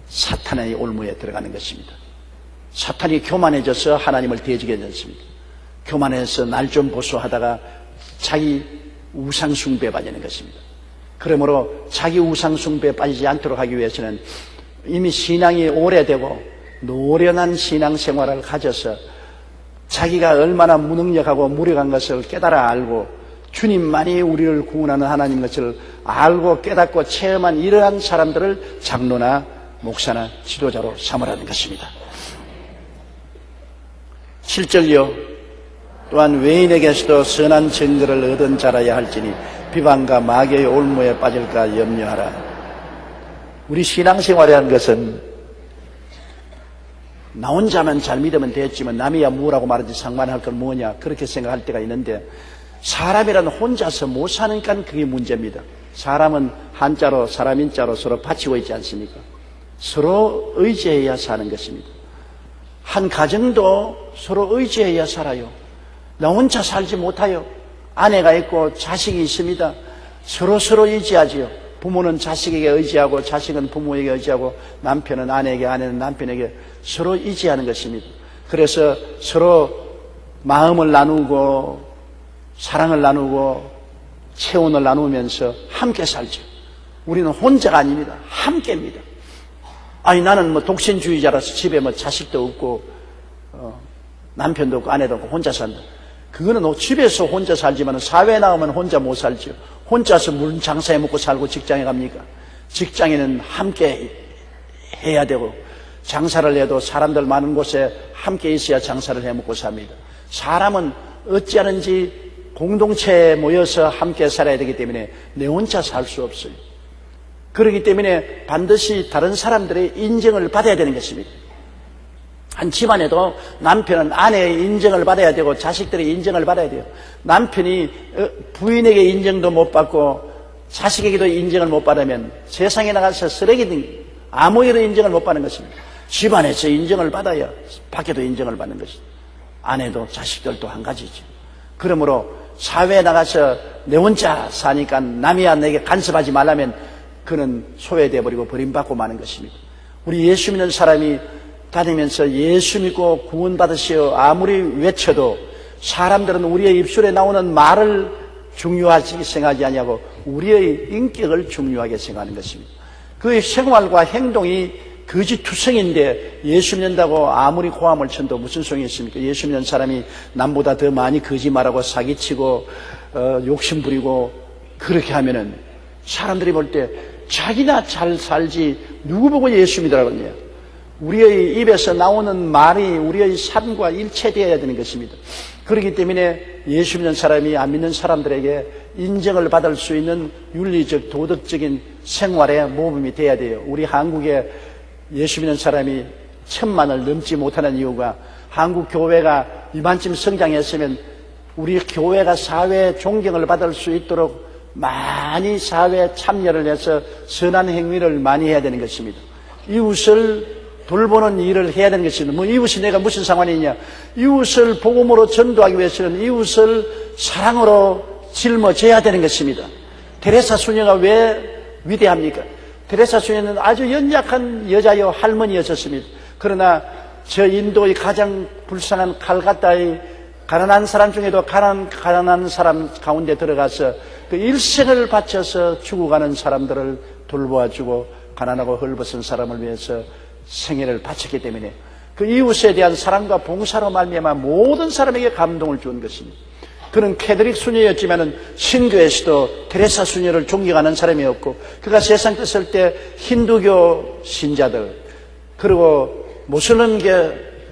사탄의 올무에 들어가는 것입니다. 사탄이 교만해져서 하나님을 대적하게 됐습니다. 교만해서 날 좀 보소하다가 자기 우상숭배에 빠지는 것입니다. 그러므로 자기 우상숭배에 빠지지 않도록 하기 위해서는 이미 신앙이 오래되고 노련한 신앙생활을 가져서 자기가 얼마나 무능력하고 무력한 것을 깨달아 알고 주님만이 우리를 구원하는 하나님 것을 알고 깨닫고 체험한 이러한 사람들을 장로나 목사나 지도자로 삼으라는 것입니다. 7절이요. 또한 외인에게서도 선한 증거를 얻은 자라야 할지니 비방과 마귀의 올무에 빠질까 염려하라. 우리 신앙생활이라는 것은 나 혼자만 잘 믿으면 됐지만 남이야 뭐라고 말하지 상관할 건 뭐냐 그렇게 생각할 때가 있는데, 사람이란 혼자서 못 사니까 그게 문제입니다. 사람은 한자로 사람인자로 서로 받치고 있지 않습니까? 서로 의지해야 사는 것입니다. 한 가정도 서로 의지해야 살아요. 나 혼자 살지 못해요. 아내가 있고 자식이 있습니다. 서로 의지하지요. 부모는 자식에게 의지하고 자식은 부모에게 의지하고 남편은 아내에게, 아내는 남편에게 서로 의지하는 것입니다. 그래서 서로 마음을 나누고 사랑을 나누고 체온을 나누면서 함께 살죠. 우리는 혼자가 아닙니다. 함께입니다. 아니 나는 뭐 독신주의자라서 집에 뭐 자식도 없고 남편도 없고 아내도 없고 혼자 산다. 그거는 집에서 혼자 살지만 사회에 나가면 혼자 못 살죠. 혼자서 무슨 장사해 먹고 살고 직장에 갑니까? 직장에는 함께 해야 되고, 장사를 해도 사람들 많은 곳에 함께 있어야 장사를 해 먹고 삽니다. 사람은 어찌하는지 공동체에 모여서 함께 살아야 되기 때문에 내 혼자 살 수 없어요. 그렇기 때문에 반드시 다른 사람들의 인정을 받아야 되는 것입니다. 한 집안에도 남편은 아내의 인정을 받아야 되고 자식들의 인정을 받아야 돼요. 남편이 부인에게 인정도 못 받고 자식에게도 인정을 못 받으면 세상에 나가서 쓰레기든 아무에도 인정을 못 받는 것입니다. 집안에서 인정을 받아야 밖에도 인정을 받는 것입니다. 아내도 자식들도 한 가지죠. 그러므로 사회에 나가서 내 혼자 사니까 남이야 내게 간섭하지 말라면 그는 소외되어 버리고 버림받고 마는 것입니다. 우리 예수 믿는 사람이 다니면서 예수 믿고 구원받으시어 아무리 외쳐도 사람들은 우리의 입술에 나오는 말을 중요하게 생각하지 아니하고 우리의 인격을 중요하게 생각하는 것입니다. 그의 생활과 행동이 거짓투성인데 예수 믿는다고 아무리 고함을 쳐도 무슨 소용이 있습니까? 예수 믿는 사람이 남보다 더 많이 거짓말하고 사기치고 욕심부리고 그렇게 하면은 사람들이 볼 때 자기나 잘 살지 누구 보고 예수 믿으라고 하냐. 우리의 입에서 나오는 말이 우리의 삶과 일체되어야 되는 것입니다. 그렇기 때문에 예수 믿는 사람이 안 믿는 사람들에게 인정을 받을 수 있는 윤리적 도덕적인 생활의 모범이 돼야 돼요. 우리 한국에 예수 믿는 사람이 1000만을 넘지 못하는 이유가 한국 교회가 이만큼 성장했으면 우리 교회가 사회 존경을 받을 수 있도록 많이 사회에 참여를 해서 선한 행위를 많이 해야 되는 것입니다. 이웃을 돌보는 일을 해야 되는 것입니다. 뭐 이웃이 내가 무슨 상관이 있냐. 이웃을 복음으로 전도하기 위해서는 이웃을 사랑으로 짊어져야 되는 것입니다. 테레사 수녀가 왜 위대합니까? 테레사 수녀는 아주 연약한 여자요 할머니였었습니다. 그러나 저 인도의 가장 불쌍한 칼가타의 가난한 사람 중에도 가난한 사람 가운데 들어가서 그 일생을 바쳐서 죽어가는 사람들을 돌보아주고 가난하고 헐벗은 사람을 위해서 생애를 바쳤기 때문에 그 이웃에 대한 사랑과 봉사로 말미암아 모든 사람에게 감동을 준 것입니다. 그는 캐드릭 수녀였지만은 신교에서도 테레사 수녀를 존경하는 사람이었고 그가 세상 떴을 때 힌두교 신자들 그리고 무슬림교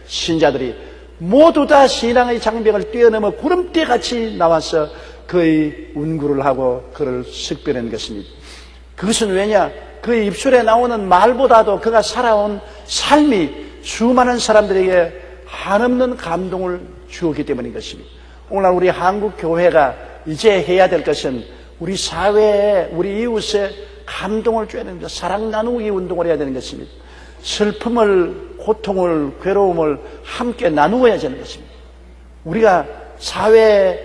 신자들이 모두 다 신앙의 장벽을 뛰어넘어 구름대같이 나와서 그의 운구를 하고 그를 식별한 것입니다. 그것은 왜냐? 그의 입술에 나오는 말보다도 그가 살아온 삶이 수많은 사람들에게 한없는 감동을 주었기 때문인 것입니다. 오늘 우리 한국 교회가 이제 해야 될 것은 우리 사회에 우리 이웃에 감동을 줘야 되는 것, 사랑 나누기 운동을 해야 되는 것입니다. 슬픔을, 고통을, 괴로움을 함께 나누어야 되는 것입니다. 우리가 사회에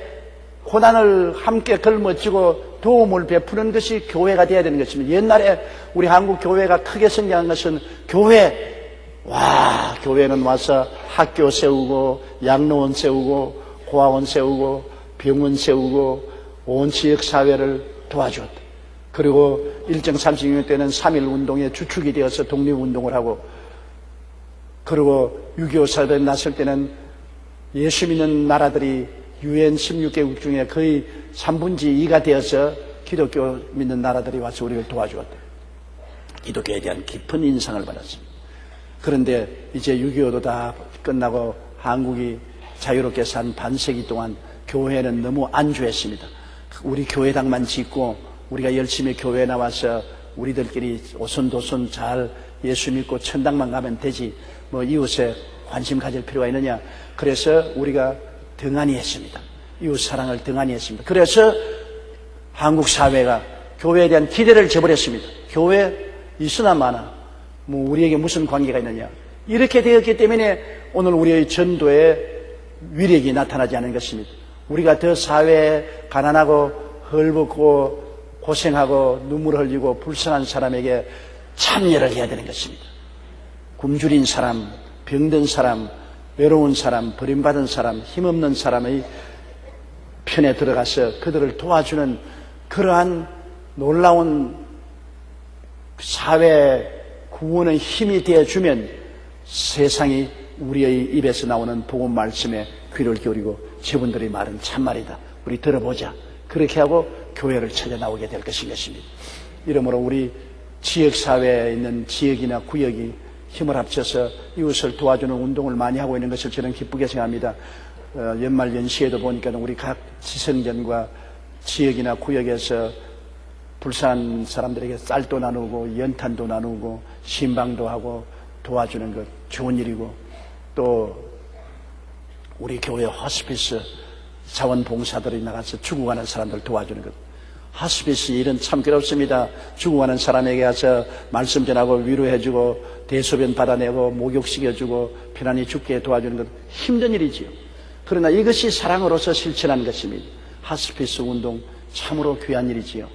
고난을 함께 걸머쥐고 도움을 베푸는 것이 교회가 되어야 되는 것입니다. 옛날에 우리 한국 교회가 크게 성장한 것은 교회는 와서 학교 세우고 양로원 세우고 고아원 세우고 병원 세우고 온 지역 사회를 도와줬다. 그리고 일정 36년 때는 3.1 운동의 주축이 되어서 독립운동을 하고 그리고 6.25 사건이 났을 때는 예수 믿는 나라들이 UN 16개국 중에 거의 3분의 2가 되어서 기독교 믿는 나라들이 와서 우리를 도와주었다. 기독교에 대한 깊은 인상을 받았습니다. 그런데 이제 6.25도 다 끝나고 한국이 자유롭게 산 반세기 동안 교회는 너무 안주했습니다. 우리 교회당만 짓고 우리가 열심히 교회에 나와서 우리들끼리 오손도손 잘 예수 믿고 천당만 가면 되지 뭐 이웃에 관심 가질 필요가 있느냐. 그래서 우리가 등한히 했습니다. 이웃 사랑을 등한히 했습니다. 그래서 한국 사회가 교회에 대한 기대를 저버렸습니다. 교회 있으나 마나 뭐 우리에게 무슨 관계가 있느냐. 이렇게 되었기 때문에 오늘 우리의 전도에 위력이 나타나지 않은 것입니다. 우리가 더 사회에 가난하고 헐벗고 고생하고 눈물 흘리고 불쌍한 사람에게 참여를 해야 되는 것입니다. 굶주린 사람, 병든 사람, 외로운 사람, 버림받은 사람, 힘없는 사람의 편에 들어가서 그들을 도와주는 그러한 놀라운 사회 구원의 힘이 되어주면 세상이 우리의 입에서 나오는 복음 말씀에 귀를 기울이고 저분들의 말은 참말이다. 우리 들어보자. 그렇게 하고 교회를 찾아 나오게 될 것입니다. 이러므로 우리 지역사회에 있는 지역이나 구역이 힘을 합쳐서 이웃을 도와주는 운동을 많이 하고 있는 것을 저는 기쁘게 생각합니다. 연말 연시에도 보니까 우리 각 지성전과 지역이나 구역에서 불쌍한 사람들에게 쌀도 나누고 연탄도 나누고 신방도 하고 도와주는 것 좋은 일이고 또 우리 교회 호스피스 자원봉사들이 나가서 죽어가는 사람들 도와주는 것. 호스피스 일은 참 괴롭습니다. 죽어가는 사람에게 가서 말씀 전하고 위로해주고 대소변 받아내고 목욕시켜주고 편안히 죽게 도와주는 것 힘든 일이지요. 그러나 이것이 사랑으로서 실천하는 것입니다. 하스피스 운동 참으로 귀한 일이지요.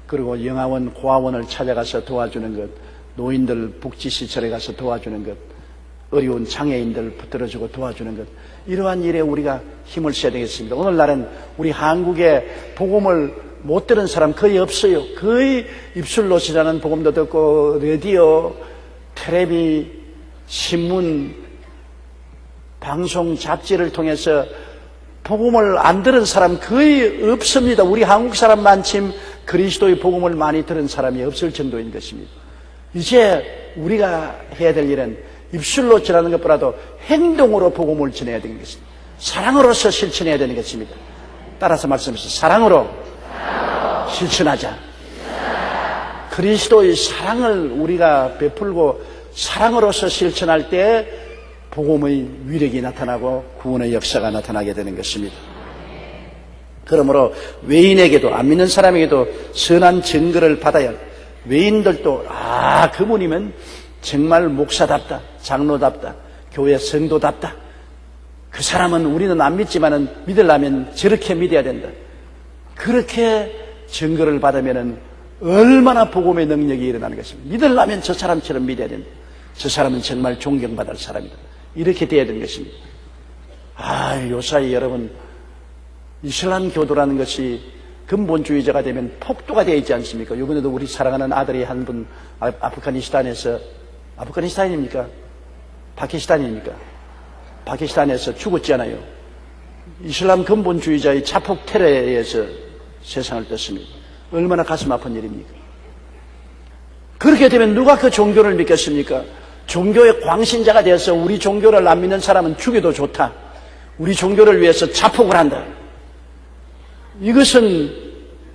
그리고 영아원, 고아원을 찾아가서 도와주는 것, 노인들 복지시설에 가서 도와주는 것, 어려운 장애인들 붙들어주고 도와주는 것, 이러한 일에 우리가 힘을 써야 되겠습니다. 오늘날은 우리 한국에 복음을 못 들은 사람 거의 없어요. 거의 입술로 지나는 복음도 듣고 라디오, 텔레비, 신문, 방송, 잡지를 통해서 복음을 안 들은 사람 거의 없습니다. 우리 한국 사람만 침 그리스도의 복음을 많이 들은 사람이 없을 정도인 것입니다. 이제 우리가 해야 될 일은 입술로 전하는 것보다도 행동으로 복음을 전해야 되는 것입니다. 사랑으로서 실천해야 되는 것입니다. 따라서 말씀하세요. 사랑으로 실천하자. 그리스도의 사랑을 우리가 베풀고 사랑으로서 실천할 때 복음의 위력이 나타나고 구원의 역사가 나타나게 되는 것입니다. 그러므로 외인에게도, 안 믿는 사람에게도 선한 증거를 받아야 할, 외인들도 그분이면 정말 목사답다, 장로답다, 교회 성도답다, 그 사람은 우리는 안 믿지만은 믿으려면 저렇게 믿어야 된다, 그렇게 증거를 받으면은 얼마나 복음의 능력이 일어나는 것입니다. 믿으려면 저 사람처럼 믿어야 된다, 저 사람은 정말 존경받을 사람이다, 이렇게 돼야 되는 것입니다. 요사이 여러분, 이슬람 교도라는 것이 근본주의자가 되면 폭도가 되어 있지 않습니까? 이번에도 우리 사랑하는 아들이 한 분 아프가니스탄입니까? 파키스탄입니까? 파키스탄에서 죽었잖아요. 이슬람 근본주의자의 자폭 테러에 의해서 세상을 떴습니다. 얼마나 가슴 아픈 일입니까? 그렇게 되면 누가 그 종교를 믿겠습니까? 종교의 광신자가 되어서 우리 종교를 안 믿는 사람은 죽여도 좋다, 우리 종교를 위해서 자폭을 한다, 이것은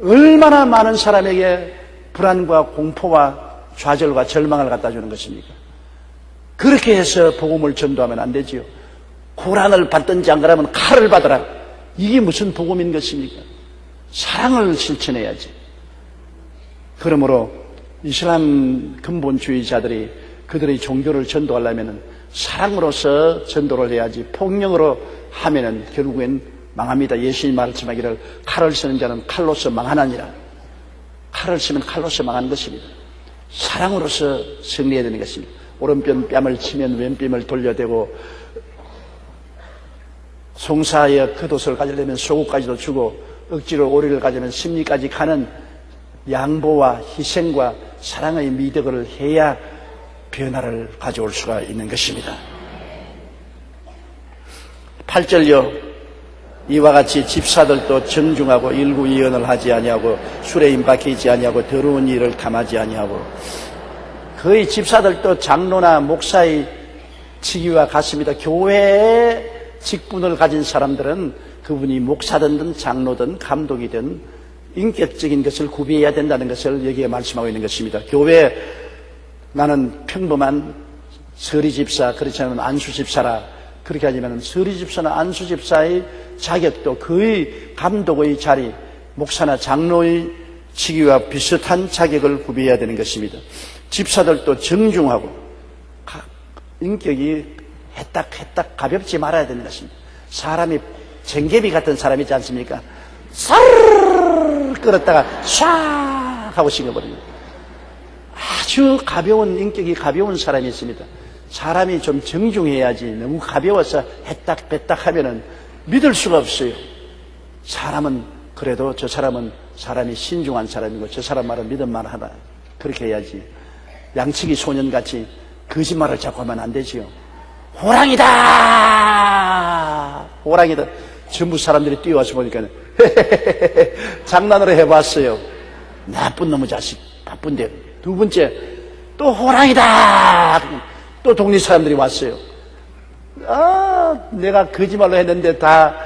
얼마나 많은 사람에게 불안과 공포와 좌절과 절망을 갖다 주는 것입니까? 그렇게 해서 복음을 전도하면 안 되지요. 고란을 받든지 안 그러면 칼을 받아라, 이게 무슨 복음인 것입니까? 사랑을 실천해야지. 그러므로 이슬람 근본주의자들이 그들의 종교를 전도하려면 사랑으로서 전도를 해야지, 폭력으로 하면은 결국엔 망합니다. 예수님이 말씀하기를 칼을 쓰는 자는 칼로서 망하나니라. 칼을 쓰면 칼로서 망하는 것입니다. 사랑으로서 승리해야 되는 것입니다. 오른편 뺨을 치면 왼뺨을 돌려대고, 송사의 겉옷을 가지려면 속옷까지도 주고, 억지로 오리를 가지면 심리까지 가는 양보와 희생과 사랑의 미덕을 해야 변화를 가져올 수가 있는 것입니다. 8절요. 이와 같이 집사들도 정중하고 일구이언을 하지 아니하고 술에 임박히지 아니하고 더러운 일을 탐하지 아니하고. 거의 집사들도 장로나 목사의 직위와 같습니다. 교회의 직분을 가진 사람들은 그분이 목사든 장로든 감독이든 인격적인 것을 구비해야 된다는 것을 여기에 말씀하고 있는 것입니다. 교회, 나는 평범한 서리 집사, 그렇지 않으면 안수 집사라, 그렇게 하지만 서리 집사나 안수 집사의 자격도 거의 감독의 자리, 목사나 장로의 직위와 비슷한 자격을 구비해야 되는 것입니다. 집사들도 정중하고 인격이 해딱 가볍지 말아야 되는 것입니다. 사람이 쟁개비 같은 사람이지 않습니까? 사르르 끌었다가 샥 하고 식어버립니다. 아주 가벼운, 인격이 가벼운 사람이 있습니다. 사람이 좀 정중해야지 너무 가벼워서 해딱 하면은 믿을 수가 없어요. 사람은 그래도 저 사람은 사람이 신중한 사람이고 저 사람 말은 믿음만 하다, 그렇게 해야지. 양치기 소년같이 거짓말을 자꾸 하면 안 되지요. 호랑이다! 호랑이다! 전부 사람들이 뛰어와서 보니까 장난으로 해봤어요. 나쁜 놈의 자식, 바쁜데. 두 번째, 또 호랑이다! 또 동네 사람들이 왔어요. 내가 거짓말로 했는데 다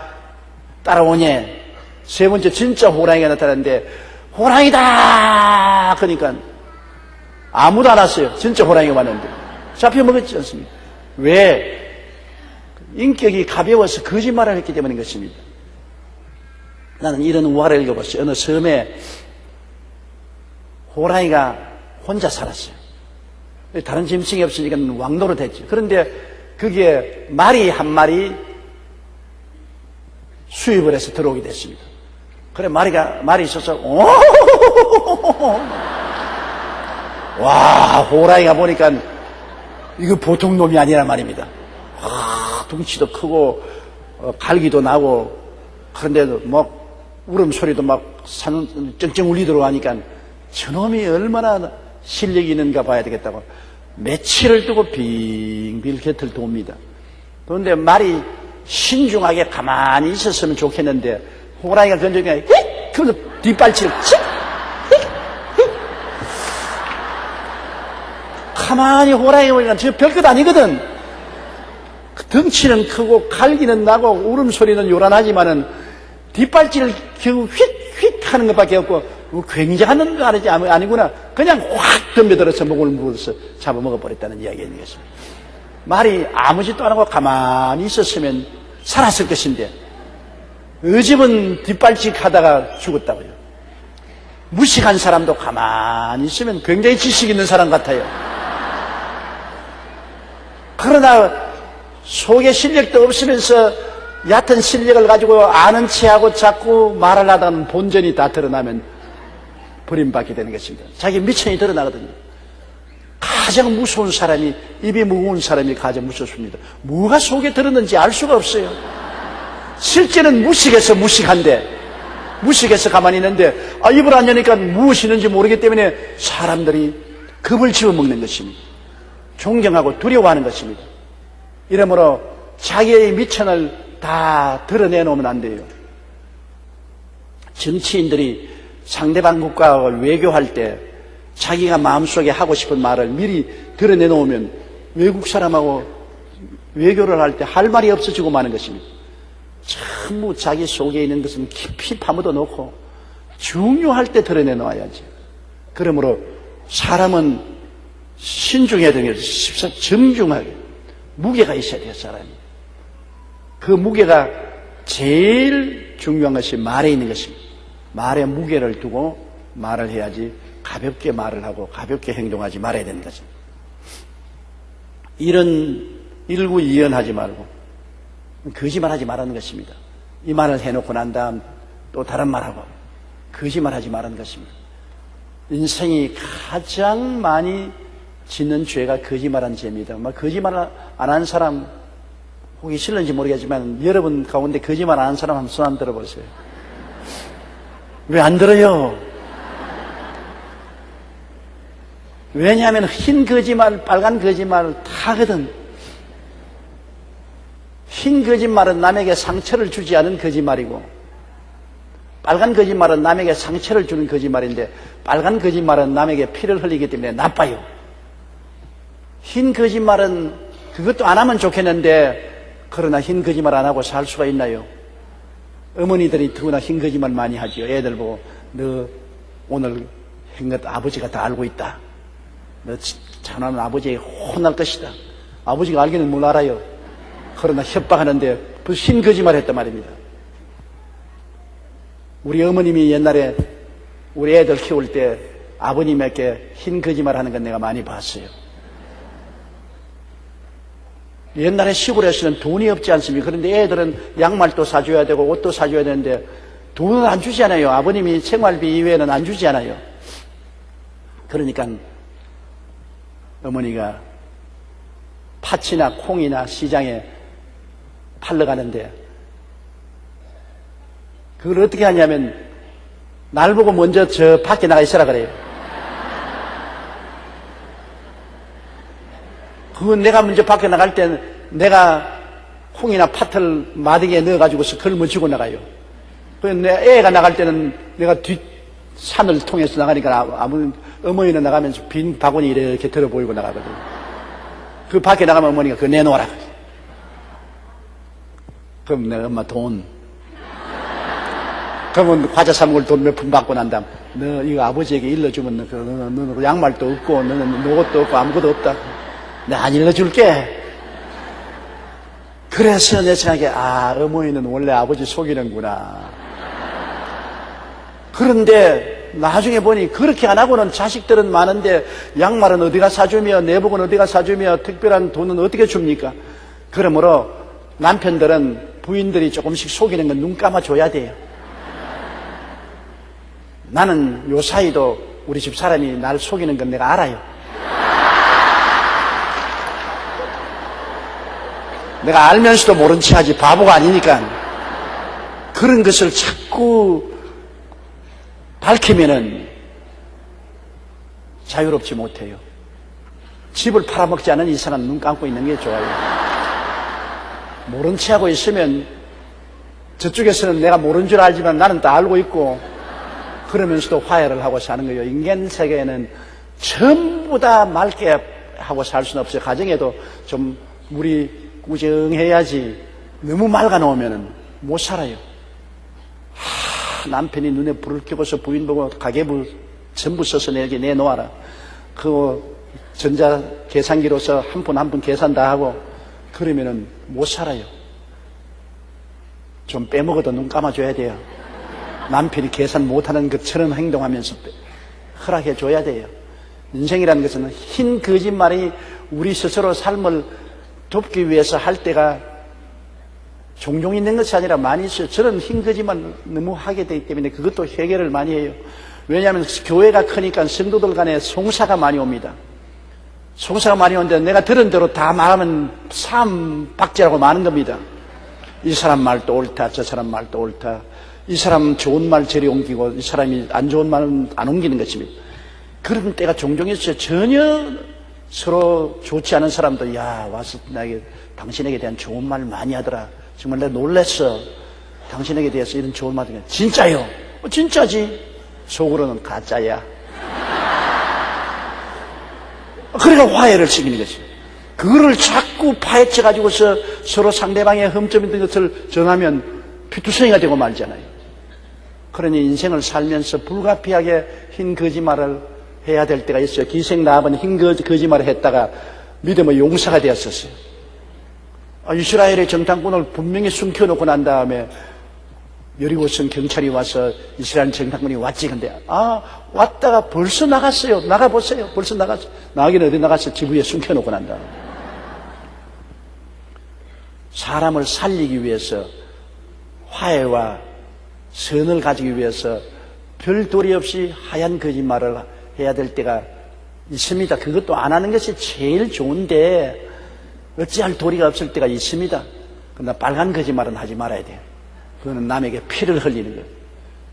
따라오냐. 세 번째, 진짜 호랑이가 나타났는데 호랑이다! 그러니까 아무도 안 왔어요. 진짜 호랑이가 왔는데. 잡혀먹었지 않습니까? 왜? 인격이 가벼워서 거짓말을 했기 때문인 것입니다. 나는 이런 우화를 읽어봤어요. 어느 섬에 호랑이가 혼자 살았어요. 다른 짐승이 없으니까 왕노릇 했죠. 그런데 그게 말이 한 마리 수입을 해서 들어오게 됐습니다. 그래, 말이 있어서, 와, 호랑이가 보니까 이거 보통 놈이 아니란 말입니다. 덩치도 크고, 갈기도 나고, 그런데도 막, 울음소리도 막 쩡쩡 울리도록 하니까 저놈이 얼마나 실력이 있는가 봐야 되겠다고 며칠을 두고 빙빙 곁을 돕니다. 그런데 말이 신중하게 가만히 있었으면 좋겠는데 호랑이가 건져니까 휙! 그러면서 뒷발치를 칙! 가만히 호랑이가 보니까 저 별것 아니거든. 덩치는 크고 갈기는 나고 울음소리는 요란하지만은 뒷발질을 겨우 휙휙 하는 것밖에 없고 굉장한 거 아니구나. 그냥 확 덤벼들어서 목을 물어서 잡아먹어버렸다는 이야기가 있는 것입니다. 말이 아무 짓도 안 하고 가만히 있었으면 살았을 것인데 어집은 뒷발질 하다가 죽었다고요. 무식한 사람도 가만히 있으면 굉장히 지식 있는 사람 같아요. 그러나 속에 실력도 없으면서 얕은 실력을 가지고 아는 체하고 자꾸 말을 하다는 본전이 다 드러나면 버림받게 되는 것입니다. 자기 미천이 드러나거든요. 가장 무서운 사람이, 입이 무거운 사람이 가장 무섭습니다. 뭐가 속에 들었는지 알 수가 없어요. 실제는 무식해서 무식한데, 무식해서 가만히 있는데, 입을 안 여니까 무엇이 있는지 모르기 때문에 사람들이 겁을 집어먹는 것입니다. 존경하고 두려워하는 것입니다. 이러므로 자기의 미천을 다 드러내놓으면 안 돼요. 정치인들이 상대방 국가와 외교할 때 자기가 마음속에 하고 싶은 말을 미리 드러내놓으면 외국 사람하고 외교를 할 때 할 말이 없어지고 마는 것입니다. 전부 자기 속에 있는 것은 깊이 파묻어 놓고 중요할 때 드러내놓아야지. 그러므로 사람은 신중해야 되는 것이 정중하게 무게가 있어야 돼요, 사람이. 그 무게가 제일 중요한 것이 말에 있는 것입니다. 말에 무게를 두고 말을 해야지 가볍게 말을 하고 가볍게 행동하지 말아야 되는 것입니다. 이런 일구이연하지 말고 거짓말하지 말라는 것입니다. 이 말을 해놓고 난 다음 또 다른 말하고 거짓말하지 말라는 것입니다. 인생이 가장 많이 짓는 죄가 거짓말한 죄입니다. 거짓말 안 한 사람 혹이 실는지 모르겠지만 여러분 가운데 거짓말 안 한 사람 한번 손 한번 들어보세요. 왜 안 들어요? 왜냐하면 흰 거짓말, 빨간 거짓말 다 하거든. 흰 거짓말은 남에게 상처를 주지 않은 거짓말이고 빨간 거짓말은 남에게 상처를 주는 거짓말인데 빨간 거짓말은 남에게 피를 흘리기 때문에 나빠요. 흰 거짓말은 그것도 안 하면 좋겠는데 그러나 흰 거짓말 안 하고 살 수가 있나요? 어머니들이 더구나 흰 거짓말 많이 하죠. 애들 보고 너 오늘 한 것 아버지가 다 알고 있다. 너 잘하면 아버지에게 혼날 것이다. 아버지가 알기는 뭘 알아요. 그러나 협박하는데 그 흰 거짓말 했단 말입니다. 우리 어머님이 옛날에 우리 애들 키울 때 아버님에게 흰 거짓말 하는 건 내가 많이 봤어요. 옛날에 시골에서는 돈이 없지 않습니까? 그런데 애들은 양말도 사줘야 되고 옷도 사줘야 되는데 돈은 안 주잖아요. 아버님이 생활비 이외에는 안 주지 않아요. 그러니까 어머니가 팥이나 콩이나 시장에 팔러 가는데 그걸 어떻게 하냐면 날 보고 먼저 저 밖에 나가 있으라 그래요. 그건 내가 먼저 밖에 나갈 때 내가 콩이나 팥을 마등에 넣어가지고서 걸머쥐고 나가요. 그래서 내 애가 나갈 때는 내가 뒷 산을 통해서 나가니까 어머니는 나가면서 빈 바구니 이렇게 들어 보이고 나가거든요. 그 밖에 나가면 어머니가 그거 내놓으라. 그럼 내가 엄마 돈. 그러면 과자 사 먹을 돈 몇 푼 받고 난 다음 너 이거 아버지에게 일러주면 너는 양말도 없고 너는 옷도 없고 아무것도 없다. 내가 안 일러줄게. 그래서 내 생각에 어머니는 원래 아버지 속이는구나. 그런데 나중에 보니 그렇게 안 하고는 자식들은 많은데 양말은 어디가 사주며 내복은 어디가 사주며 특별한 돈은 어떻게 줍니까? 그러므로 남편들은 부인들이 조금씩 속이는 건 눈 감아줘야 돼요. 나는 요 사이도 우리 집 사람이 날 속이는 건 내가 알아요. 내가 알면서도 모른 체 하지 바보가 아니니까. 그런 것을 자꾸 밝히면은 자유롭지 못해요. 집을 팔아먹지 않은 이상은 눈 감고 있는 게 좋아요. 모른 체 하고 있으면 저쪽에서는 내가 모른 줄 알지만 나는 다 알고 있고, 그러면서도 화해를 하고 사는 거예요. 인간 세계에는 전부 다 맑게 하고 살 수는 없어요. 가정에도 좀 물이 꾸정해야지 너무 맑아 놓으면 못 살아요. 남편이 눈에 불을 켜고서 부인 보고 가계부 전부 써서 내게 내놓아라. 그 전자 계산기로서 한 푼 한 푼 계산 다 하고 그러면은 못 살아요. 좀 빼먹어도 눈 감아줘야 돼요. 남편이 계산 못하는 것처럼 행동하면서 허락해 줘야 돼요. 인생이라는 것은 흰 거짓말이 우리 스스로 삶을 돕기 위해서 할 때가 종종 있는 것이 아니라 많이 있어요. 저는 흰 거짓말 너무 하게 되기 때문에 그것도 해결을 많이 해요. 왜냐하면 교회가 크니까 성도들 간에 송사가 많이 옵니다. 송사가 많이 오는데 내가 들은 대로 다 말하면 삼박제라고 많은 겁니다. 이 사람 말도 옳다, 저 사람 말도 옳다. 이 사람 좋은 말 저리 옮기고 이 사람이 안 좋은 말은 안 옮기는 것입니다. 그런 때가 종종 있어요. 전혀 서로 좋지 않은 사람도 야 와서 나에게 당신에게 대한 좋은 말 많이 하더라. 정말 내가 놀랬어. 당신에게 대해서 이런 좋은 말 하더라. 진짜요? 진짜지. 속으로는 가짜야. 그러니까 화해를 시키는 것이죠. 그거를 자꾸 파헤쳐가지고서 서로 상대방의 흠점 있는 것을 정하면 피투성이가 되고 말잖아요. 그러니 인생을 살면서 불가피하게 흰 거짓말을 해야 될 때가 있어요. 기생 라합은 흰 거짓말을 했다가 믿음의 용사가 되었었어요. 이스라엘의 정탐꾼을 분명히 숨겨놓고 난 다음에 여리고성 경찰이 와서 이스라엘 정탐꾼이 왔지. 근데 왔다가 벌써 나갔어요. 나가보세요. 벌써 나갔어요. 나가긴 어디 나갔어. 집 위에 숨겨놓고 난 다음에. 사람을 살리기 위해서 화해와 선을 가지기 위해서 별 도리 없이 하얀 거짓말을 해야 될 때가 있습니다. 그것도 안 하는 것이 제일 좋은데 어찌할 도리가 없을 때가 있습니다. 그러나 빨간 거짓말은 하지 말아야 돼요. 그거는 남에게 피를 흘리는 거예요.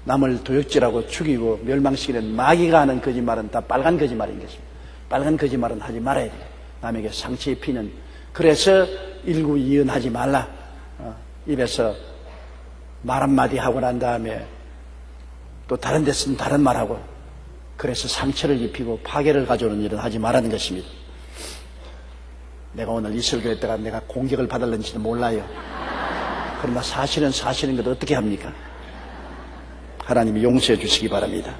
남을 도둑질하고 죽이고 멸망시키는 마귀가 하는 거짓말은 다 빨간 거짓말인 것입니다. 빨간 거짓말은 하지 말아야 돼요. 남에게 상처 입히는. 그래서 일구이연하지 말라. 입에서 말 한마디 하고 난 다음에 또 다른 데서는 다른 말하고 그래서 상처를 입히고 파괴를 가져오는 일은 하지 말라는 것입니다. 내가 오늘 이 설교를 했다가 내가 공격을 받을는지도 몰라요. 그러나 사실은 것 어떻게 합니까? 하나님이 용서해 주시기 바랍니다.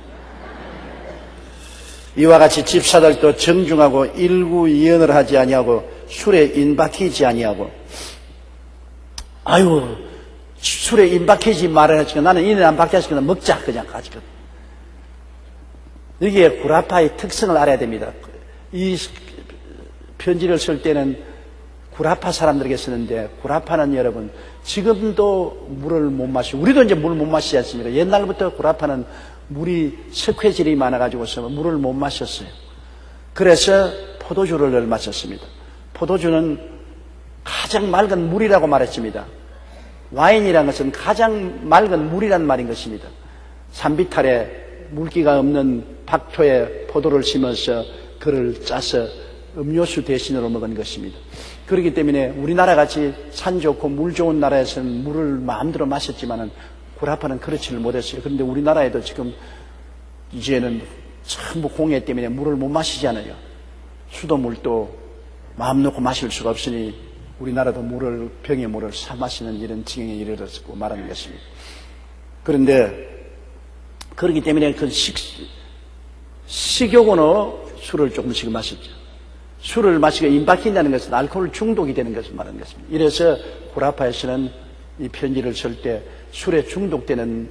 이와 같이 집사들도 정중하고 일구이연을 하지 아니하고 술에 인박히지 아니하고 술에 인박히지 말아야지. 나는 이는 안 박혀서 먹자 그냥 가지고. 여기에 구라파의 특성을 알아야 됩니다. 이 편지를 쓸 때는 구라파 사람들에게 쓰는데 구라파는 여러분 지금도 물을 못 마시고 우리도 이제 물을 못 마시지 않습니까? 옛날부터 구라파는 물이 석회질이 많아가지고서 물을 못 마셨어요. 그래서 포도주를 마셨습니다. 포도주는 가장 맑은 물이라고 말했습니다. 와인이라는 것은 가장 맑은 물이라는 말인 것입니다. 산비탈에 물기가 없는 박토에 포도를 심어서 그를 짜서 음료수 대신으로 먹은 것입니다. 그렇기 때문에 우리나라 같이 산 좋고 물 좋은 나라에서는 물을 마음대로 마셨지만은 구라파는 그렇지를 못했어요. 그런데 우리나라에도 지금 이제는 전부 공해 때문에 물을 못 마시잖아요. 수도물도 마음 놓고 마실 수가 없으니 우리나라도 병에 물을 사 마시는 이런 지경에 이르렀고 말하는 것입니다. 그런데 그렇기 때문에 그 식욕으로 술을 조금씩 마셨죠. 술을 마시고 임박힌다는 것은 알코올 중독이 되는 것을 말하는 것입니다. 이래서 구라파에서는 이 편지를 쓸 때 술에 중독되는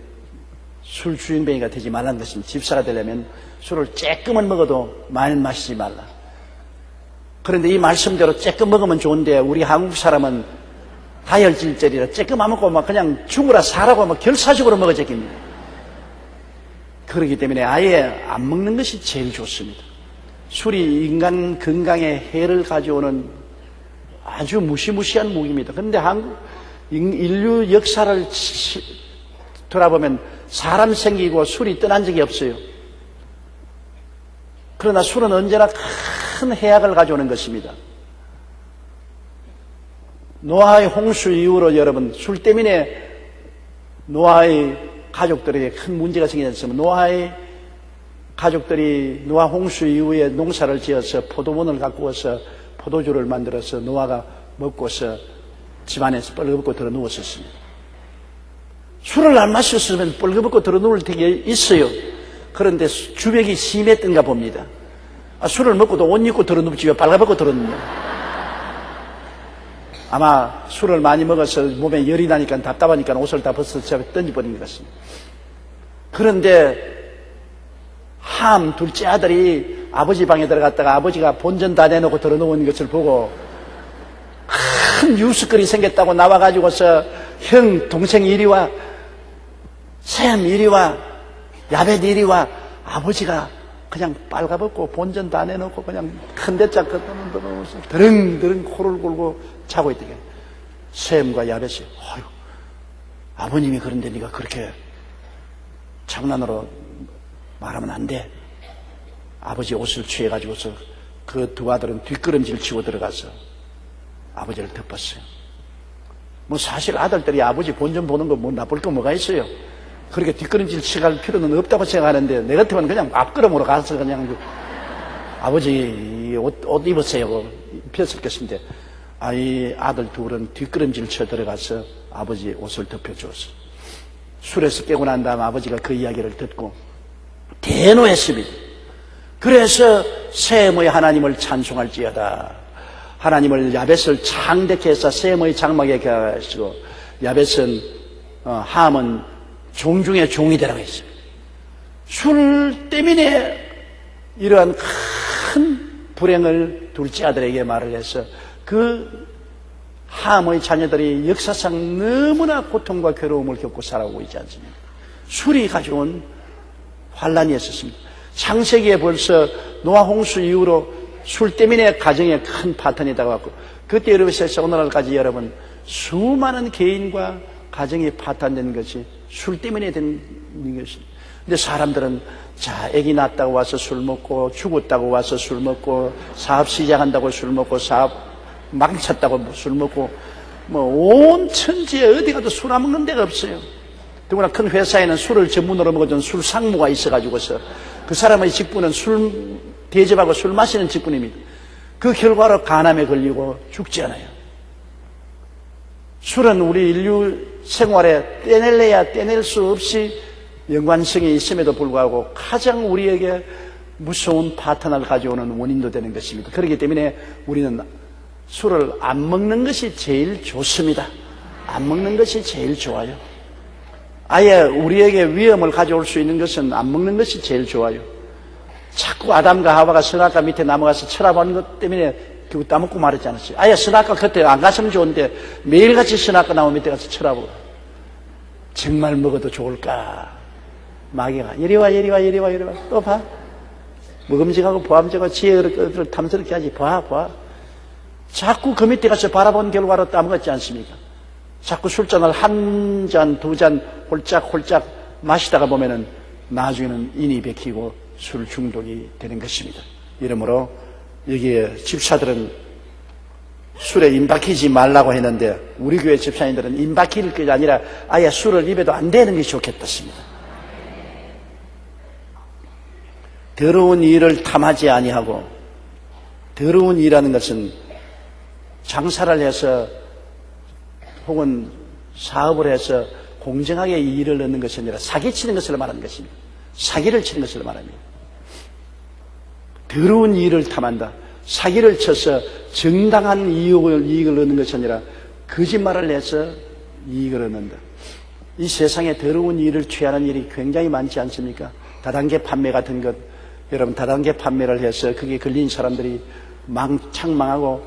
술 주인뱅이가 되지 말라는 것입니다. 집사가 되려면 술을 조금은 먹어도 많이 마시지 말라. 그런데 이 말씀대로 쬐끔 먹으면 좋은데 우리 한국 사람은 다혈질적이라 쬐끔 안 먹고 막 그냥 죽으라 사라고 막 결사적으로 먹어제깁니다. 그렇기 때문에 아예 안 먹는 것이 제일 좋습니다. 술이 인간 건강에 해를 가져오는 아주 무시무시한 무기입니다. 그런데 인류 역사를 돌아보면 사람 생기고 술이 떠난 적이 없어요. 그러나 술은 언제나 큰 해악을 가져오는 것입니다. 노아의 홍수 이후로 여러분, 술 때문에 노아의 가족들에게 큰 문제가 생기지 않습니까? 노아의 가족들이 노아 홍수 이후에 농사를 지어서 포도원을 갖고 와서 포도주를 만들어서 노아가 먹고서 집안에서 뻘거벗고 들어 누웠었습니다. 술을 안 마셨으면 뻘거벗고 들어 누울 때가 있어요. 그런데 주벽이 심했던가 봅니다. 술을 먹고도 옷 입고 들어 눕지 왜 빨가벗고 들어 눕냐. 아마 술을 많이 먹어서 몸에 열이 나니까 답답하니까 옷을 다 벗어서 던져버린 것 같습니다. 그런데 함 둘째 아들이 아버지 방에 들어갔다가 아버지가 본전 다 내놓고 들어놓은 것을 보고 큰 유스거리 생겼다고 나와가지고서 형, 동생 이리 와, 샘 이리 와, 야벳 이리 와. 아버지가 그냥 빨가벗고 본전 다 내놓고 그냥 큰 대짝 걷어놓으면서 드릉드릉 코를 골고 자고 있더니 샘과 야벳이 어휴, 아버님이 그런데 네가 그렇게 장난으로 말하면 안 돼. 아버지 옷을 취해가지고서 그 두 아들은 뒷걸음질 치고 들어가서 아버지를 덮었어요. 뭐 사실 아들들이 아버지 본전 보는 거 뭐 나쁠 거 뭐가 있어요. 그렇게 뒷걸음질 치갈 필요는 없다고 생각하는데 내 같으면 그냥 앞걸음으로 가서 그냥 아버지 옷 입으세요. 입혔을 것인데 이 아들 둘은 뒷걸음질 쳐 들어가서 아버지 옷을 덮여주었어요. 술에서 깨고 난 다음 아버지가 그 이야기를 듣고 대노했습니다. 그래서 셈의 하나님을 찬송할지어다. 하나님을 야벳을 창대케 해서 셈의 장막에 가시고 야벳은 함은 종 중에 종이 되라고 했습니다. 술 때문에 이러한 큰 불행을 둘째 아들에게 말을 해서 그 함의 자녀들이 역사상 너무나 고통과 괴로움을 겪고 살아오고 있지 않습니까? 술이 가져온 환란이었습니다. 창세기에 벌써 노아 홍수 이후로 술 때문에 가정에 큰 파탄이 다가왔고 그때 여러분에서 오늘날까지 여러분 수많은 개인과 가정이 파탄된 것이 술 때문에 된 것입니다. 근데 사람들은 자, 애기 낳았다고 와서 술 먹고 죽었다고 와서 술 먹고 사업 시작한다고 술 먹고 사업 망쳤다고 술 먹고 뭐 온 천지에 어디 가도 술 안 먹는 데가 없어요. 더구나 큰 회사에는 술을 전문으로 먹어준 술 상무가 있어가지고서 그 사람의 직분은 술 대접하고 술 마시는 직분입니다. 그 결과로 간암에 걸리고 죽지 않아요. 술은 우리 인류 생활에 떼낼래야 떼낼 수 없이 연관성이 있음에도 불구하고 가장 우리에게 무서운 파탄을 가져오는 원인도 되는 것입니다. 그렇기 때문에 우리는 술을 안 먹는 것이 제일 좋습니다. 안 먹는 것이 제일 좋아요. 아예 우리에게 위험을 가져올 수 있는 것은 안 먹는 것이 제일 좋아요. 자꾸 아담과 하와가 선악과 밑에 넘어가서 철합하는 것 때문에 결국 따먹고 말았지 않았어요. 아예 선악과 겉에 안 갔으면 좋은데 매일같이 선악과 나무 밑에 가서 철합하고 정말 먹어도 좋을까? 마귀가 이리와 이리와 이리와 이리와 또 봐. 먹음직하고 보암직하고 지혜를 탐스럽게 하지. 봐. 자꾸 그 밑에 가서 바라본 결과로 따먹었지 않습니까? 자꾸 술잔을 한 잔, 두 잔 홀짝홀짝 마시다가 보면은 나중에는 인이 베끼고 술 중독이 되는 것입니다. 이러므로 여기에 집사들은 술에 임박히지 말라고 했는데 우리 교회 집사님들은 임박힐 것이 아니라 아예 술을 입에도 안 대는 것이 좋겠다습니다. 더러운 일을 탐하지 아니하고 더러운 일이라는 것은 장사를 해서 혹은 사업을 해서 공정하게 이익을 얻는 것이 아니라 사기치는 것을 말하는 것입니다. 사기를 치는 것을 말합니다. 더러운 일을 탐한다. 사기를 쳐서 정당한 이익을 얻는 것이 아니라 거짓말을 해서 이익을 얻는다. 이 세상에 더러운 일을 취하는 일이 굉장히 많지 않습니까? 다단계 판매 같은 것, 여러분 다단계 판매를 해서 그게 걸린 사람들이 창망하고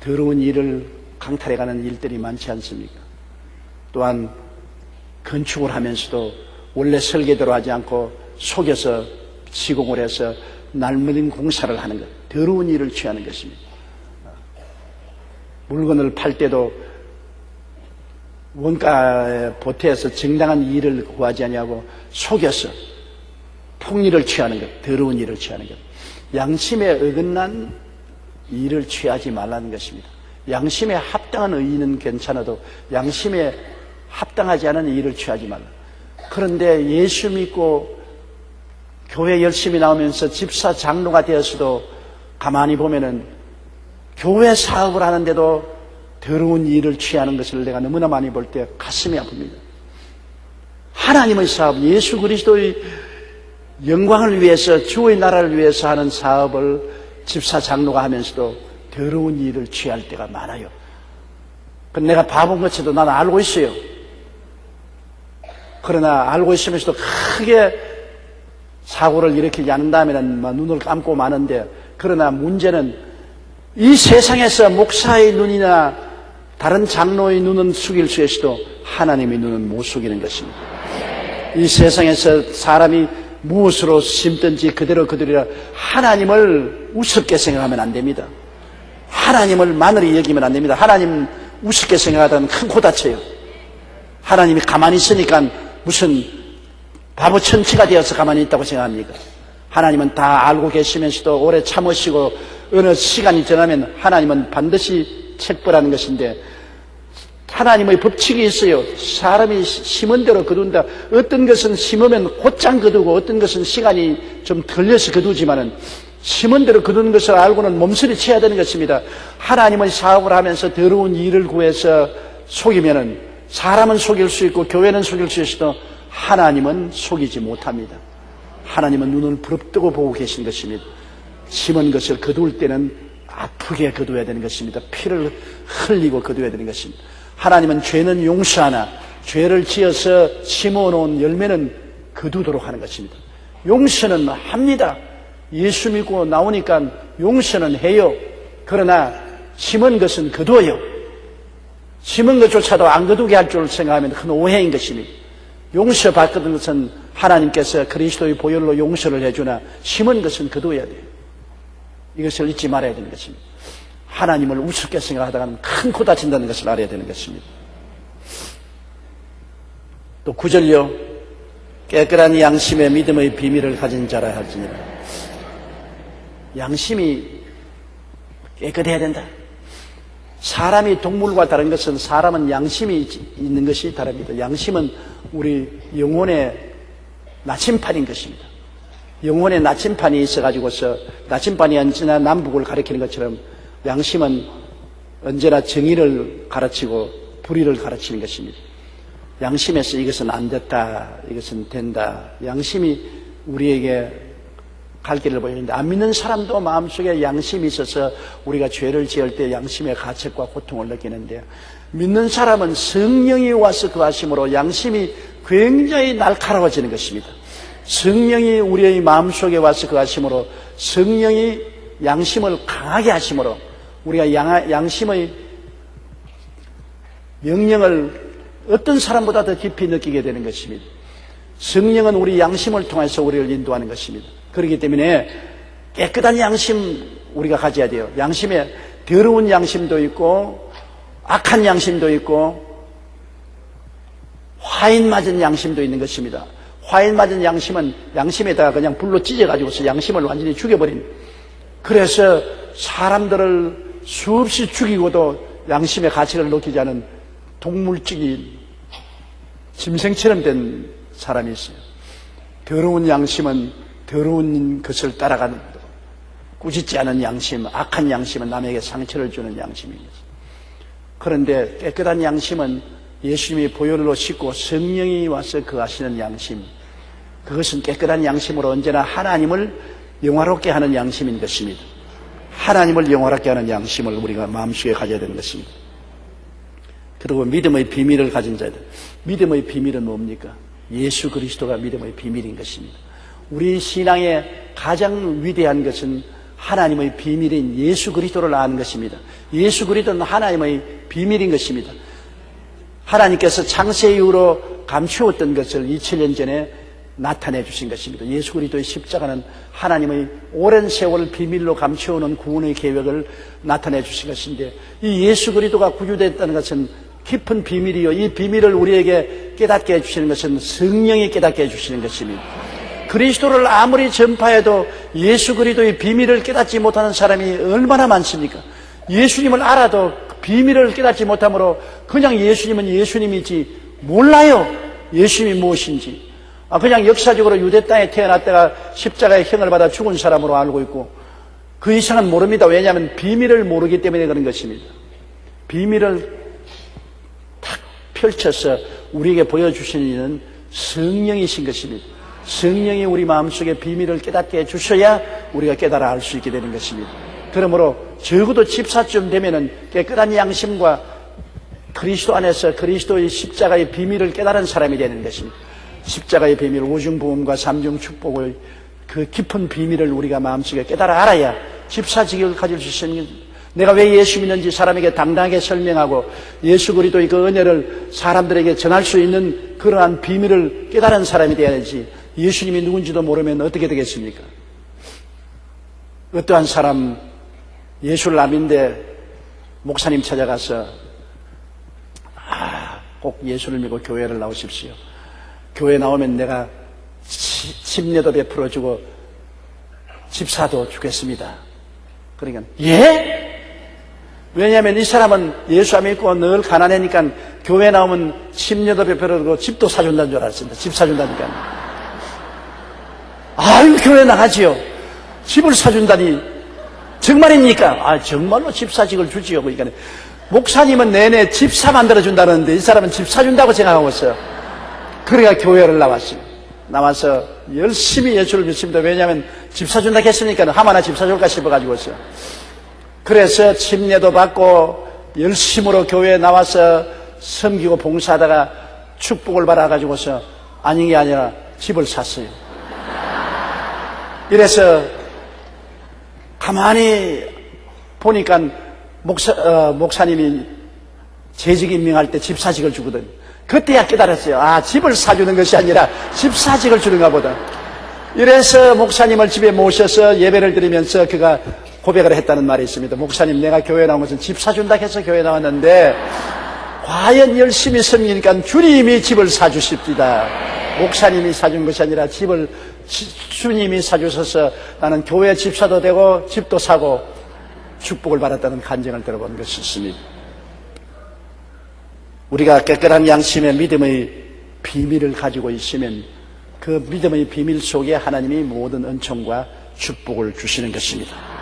더러운 일을 강탈해가는 일들이 많지 않습니까? 또한 건축을 하면서도 원래 설계대로 하지 않고 속여서 시공을 해서 날밀린 공사를 하는 것, 더러운 일을 취하는 것입니다. 물건을 팔 때도 원가에 보태서 정당한 일을 구하지 아니하고 속여서 폭리를 취하는 것, 더러운 일을 취하는 것, 양심에 어긋난 일을 취하지 말라는 것입니다. 양심에 합당한 의의는 괜찮아도 양심에 합당하지 않은 일을 취하지 말라. 그런데 예수 믿고 교회 열심히 나오면서 집사 장로가 되었어도 가만히 보면은 교회 사업을 하는데도 더러운 일을 취하는 것을 내가 너무나 많이 볼 때 가슴이 아픕니다. 하나님의 사업, 예수 그리스도의 영광을 위해서, 주의 나라를 위해서 하는 사업을 집사 장로가 하면서도 더러운 일을 취할 때가 많아요. 내가 바본 것처럼 나는 알고 있어요. 그러나 알고 있으면서도 크게 사고를 일으키지 않은 다음에는 눈을 감고 마는데, 그러나 문제는 이 세상에서 목사의 눈이나 다른 장로의 눈은 숙일 수 있어도 하나님의 눈은 못 숙이는 것입니다. 이 세상에서 사람이 무엇으로 심든지 그대로라 하나님을 우습게 생각하면 안 됩니다. 하나님을 마늘이 여기면 안 됩니다. 하나님 우습게 생각하다는 큰 코 다쳐요. 하나님이 가만히 있으니까 무슨 바보 천치가 되어서 가만히 있다고 생각합니까? 하나님은 다 알고 계시면서도 오래 참으시고 어느 시간이 지나면 하나님은 반드시 책벌하는 것인데, 하나님의 법칙이 있어요. 사람이 심은 대로 거둔다. 어떤 것은 심으면 곧장 거두고 어떤 것은 시간이 좀 걸려서 거두지만은 심은 대로 거두는 것을 알고는 몸서리쳐야 되는 것입니다. 하나님의 사업을 하면서 더러운 일을 구해서 속이면은 사람은 속일 수 있고 교회는 속일 수 있어도 하나님은 속이지 못합니다. 하나님은 눈을 부릅뜨고 보고 계신 것입니다. 심은 것을 거둘 때는 아프게 거둬야 되는 것입니다. 피를 흘리고 거둬야 되는 것입니다. 하나님은 죄는 용서하나 죄를 지어서 심어놓은 열매는 거두도록 하는 것입니다. 용서는 합니다. 예수 믿고 나오니까 용서는 해요. 그러나 심은 것은 거둬요. 심은 것조차도 안 거두게 할 줄 생각하면 큰 오해인 것입니다. 용서받는 것은 하나님께서 그리스도의 보혈로 용서를 해주나 심은 것은 거둬야 돼요. 이것을 잊지 말아야 되는 것입니다. 하나님을 우습게 생각하다가는 큰 코 다친다는 것을 알아야 되는 것입니다. 또 9절요. 깨끗한 양심의 믿음의 비밀을 가진 자라 할지니라. 양심이 깨끗해야 된다. 사람이 동물과 다른 것은 사람은 양심이 있는 것이 다릅니다. 양심은 우리 영혼의 나침판인 것입니다. 영혼의 나침판이 있어가지고서 나침판이 언제나 남북을 가리키는 것처럼 양심은 언제나 정의를 가르치고 불의를 가르치는 것입니다. 양심에서 이것은 안 됐다, 이것은 된다. 양심이 우리에게 갈 길을 보이는데, 안 믿는 사람도 마음속에 양심이 있어서 우리가 죄를 지을 때 양심의 가책과 고통을 느끼는데, 믿는 사람은 성령이 와서 그 하심으로 양심이 굉장히 날카로워지는 것입니다. 성령이 우리의 마음속에 와서 그 하심으로 성령이 양심을 강하게 하심으로 우리가 양심의 명령을 어떤 사람보다 더 깊이 느끼게 되는 것입니다. 성령은 우리 양심을 통해서 우리를 인도하는 것입니다. 그렇기 때문에 깨끗한 양심 우리가 가져야 돼요. 양심에 더러운 양심도 있고 악한 양심도 있고 화인 맞은 양심도 있는 것입니다. 화인 맞은 양심은 양심에다가 그냥 불로 찢어가지고서 양심을 완전히 죽여버린, 그래서 사람들을 수없이 죽이고도 양심의 가책을 느끼지 않은 동물적인 짐승처럼 된 사람이 있어요. 더러운 양심은 더러운 것을 따라가는, 꾸짖지 않은 양심, 악한 양심은 남에게 상처를 주는 양심입니다. 그런데 깨끗한 양심은 예수님이 보혈로 씻고 성령이 와서 거하시는 양심, 그것은 깨끗한 양심으로 언제나 하나님을 영화롭게 하는 양심인 것입니다. 하나님을 영화롭게 하는 양심을 우리가 마음속에 가져야 되는 것입니다. 그리고 믿음의 비밀을 가진 자들. 믿음의 비밀은 뭡니까? 예수 그리스도가 믿음의 비밀인 것입니다. 우리 신앙의 가장 위대한 것은 하나님의 비밀인 예수 그리스도를 아는 것입니다. 예수 그리스도는 하나님의 비밀인 것입니다. 하나님께서 창세 이후로 감추었던 것을 2000년 전에 나타내 주신 것입니다. 예수 그리스도의 십자가는 하나님의 오랜 세월 비밀로 감춰오는 구원의 계획을 나타내 주신 것인데, 이 예수 그리스도가 구주됐다는 것은 깊은 비밀이요, 이 비밀을 우리에게 깨닫게 해주시는 것은 성령이 깨닫게 해주시는 것입니다. 그리스도를 아무리 전파해도 예수 그리스도의 비밀을 깨닫지 못하는 사람이 얼마나 많습니까? 예수님을 알아도 비밀을 깨닫지 못하므로 그냥 예수님은 예수님이지 몰라요, 예수님이 무엇인지. 그냥 역사적으로 유대 땅에 태어났다가 십자가의 형을 받아 죽은 사람으로 알고 있고, 그 이상은 모릅니다. 왜냐하면 비밀을 모르기 때문에 그런 것입니다. 비밀을 탁 펼쳐서 우리에게 보여주시는 이는 성령이신 것입니다. 성령이 우리 마음속에 비밀을 깨닫게 해주셔야 우리가 깨달아 알 수 있게 되는 것입니다. 그러므로 적어도 집사쯤 되면은 깨끗한 양심과 그리스도 안에서 그리스도의 십자가의 비밀을 깨달은 사람이 되는 것입니다. 십자가의 비밀, 오중보험과 삼중 축복의 그 깊은 비밀을 우리가 마음속에 깨달아 알아야 집사직을 가질 수 있는 것입니다. 내가 왜 예수 믿는지 사람에게 당당하게 설명하고 예수 그리스도의 그 은혜를 사람들에게 전할 수 있는 그러한 비밀을 깨달은 사람이 되어야지, 예수님이 누군지도 모르면 어떻게 되겠습니까? 어떠한 사람 예수를 안 믿는데 목사님 찾아가서 꼭 예수를 믿고 교회를 나오십시오. 교회 나오면 내가 침례도 베풀어주고 집사도 주겠습니다. 그러니까 예? 왜냐하면 이 사람은 예수 안 믿고 늘 가난하니까 교회 나오면 침례도 베풀어주고 집도 사준다는 줄 알았습니다. 집 사준다니까. 아유, 교회 나가지요. 집을 사준다니 정말입니까? 정말로 집사직을 주지요. 그러니까 목사님은 내내 집사 만들어준다는데 이 사람은 집 사준다고 생각하고 있어요. 그러니까 교회를 나왔어요. 나와서 열심히 예수를 믿습니다. 왜냐하면 집 사준다고 했으니까 하마나 집 사줄까 싶어가지고 있어요. 그래서 침례도 받고 열심으로 교회에 나와서 섬기고 봉사하다가 축복을 받아가지고서 아닌 게 아니라 집을 샀어요. 이래서 가만히 보니까 목사님이 재직 임명할 때 집사직을 주거든요. 그때야 깨달았어요. 집을 사주는 것이 아니라 집사직을 주는가 보다. 이래서 목사님을 집에 모셔서 예배를 드리면서 그가 고백을 했다는 말이 있습니다. 목사님, 내가 교회 나온 것은 집 사준다 해서 교회 나왔는데 과연 열심히 섬기니까 주님이 집을 사주십니다. 목사님이 사준 것이 아니라 집을 주님이 사주셔서 나는 교회 집사도 되고 집도 사고 축복을 받았다는 간증을 들어본 것이 있습니다. 우리가 깨끗한 양심의 믿음의 비밀을 가지고 있으면 그 믿음의 비밀 속에 하나님이 모든 은총과 축복을 주시는 것입니다.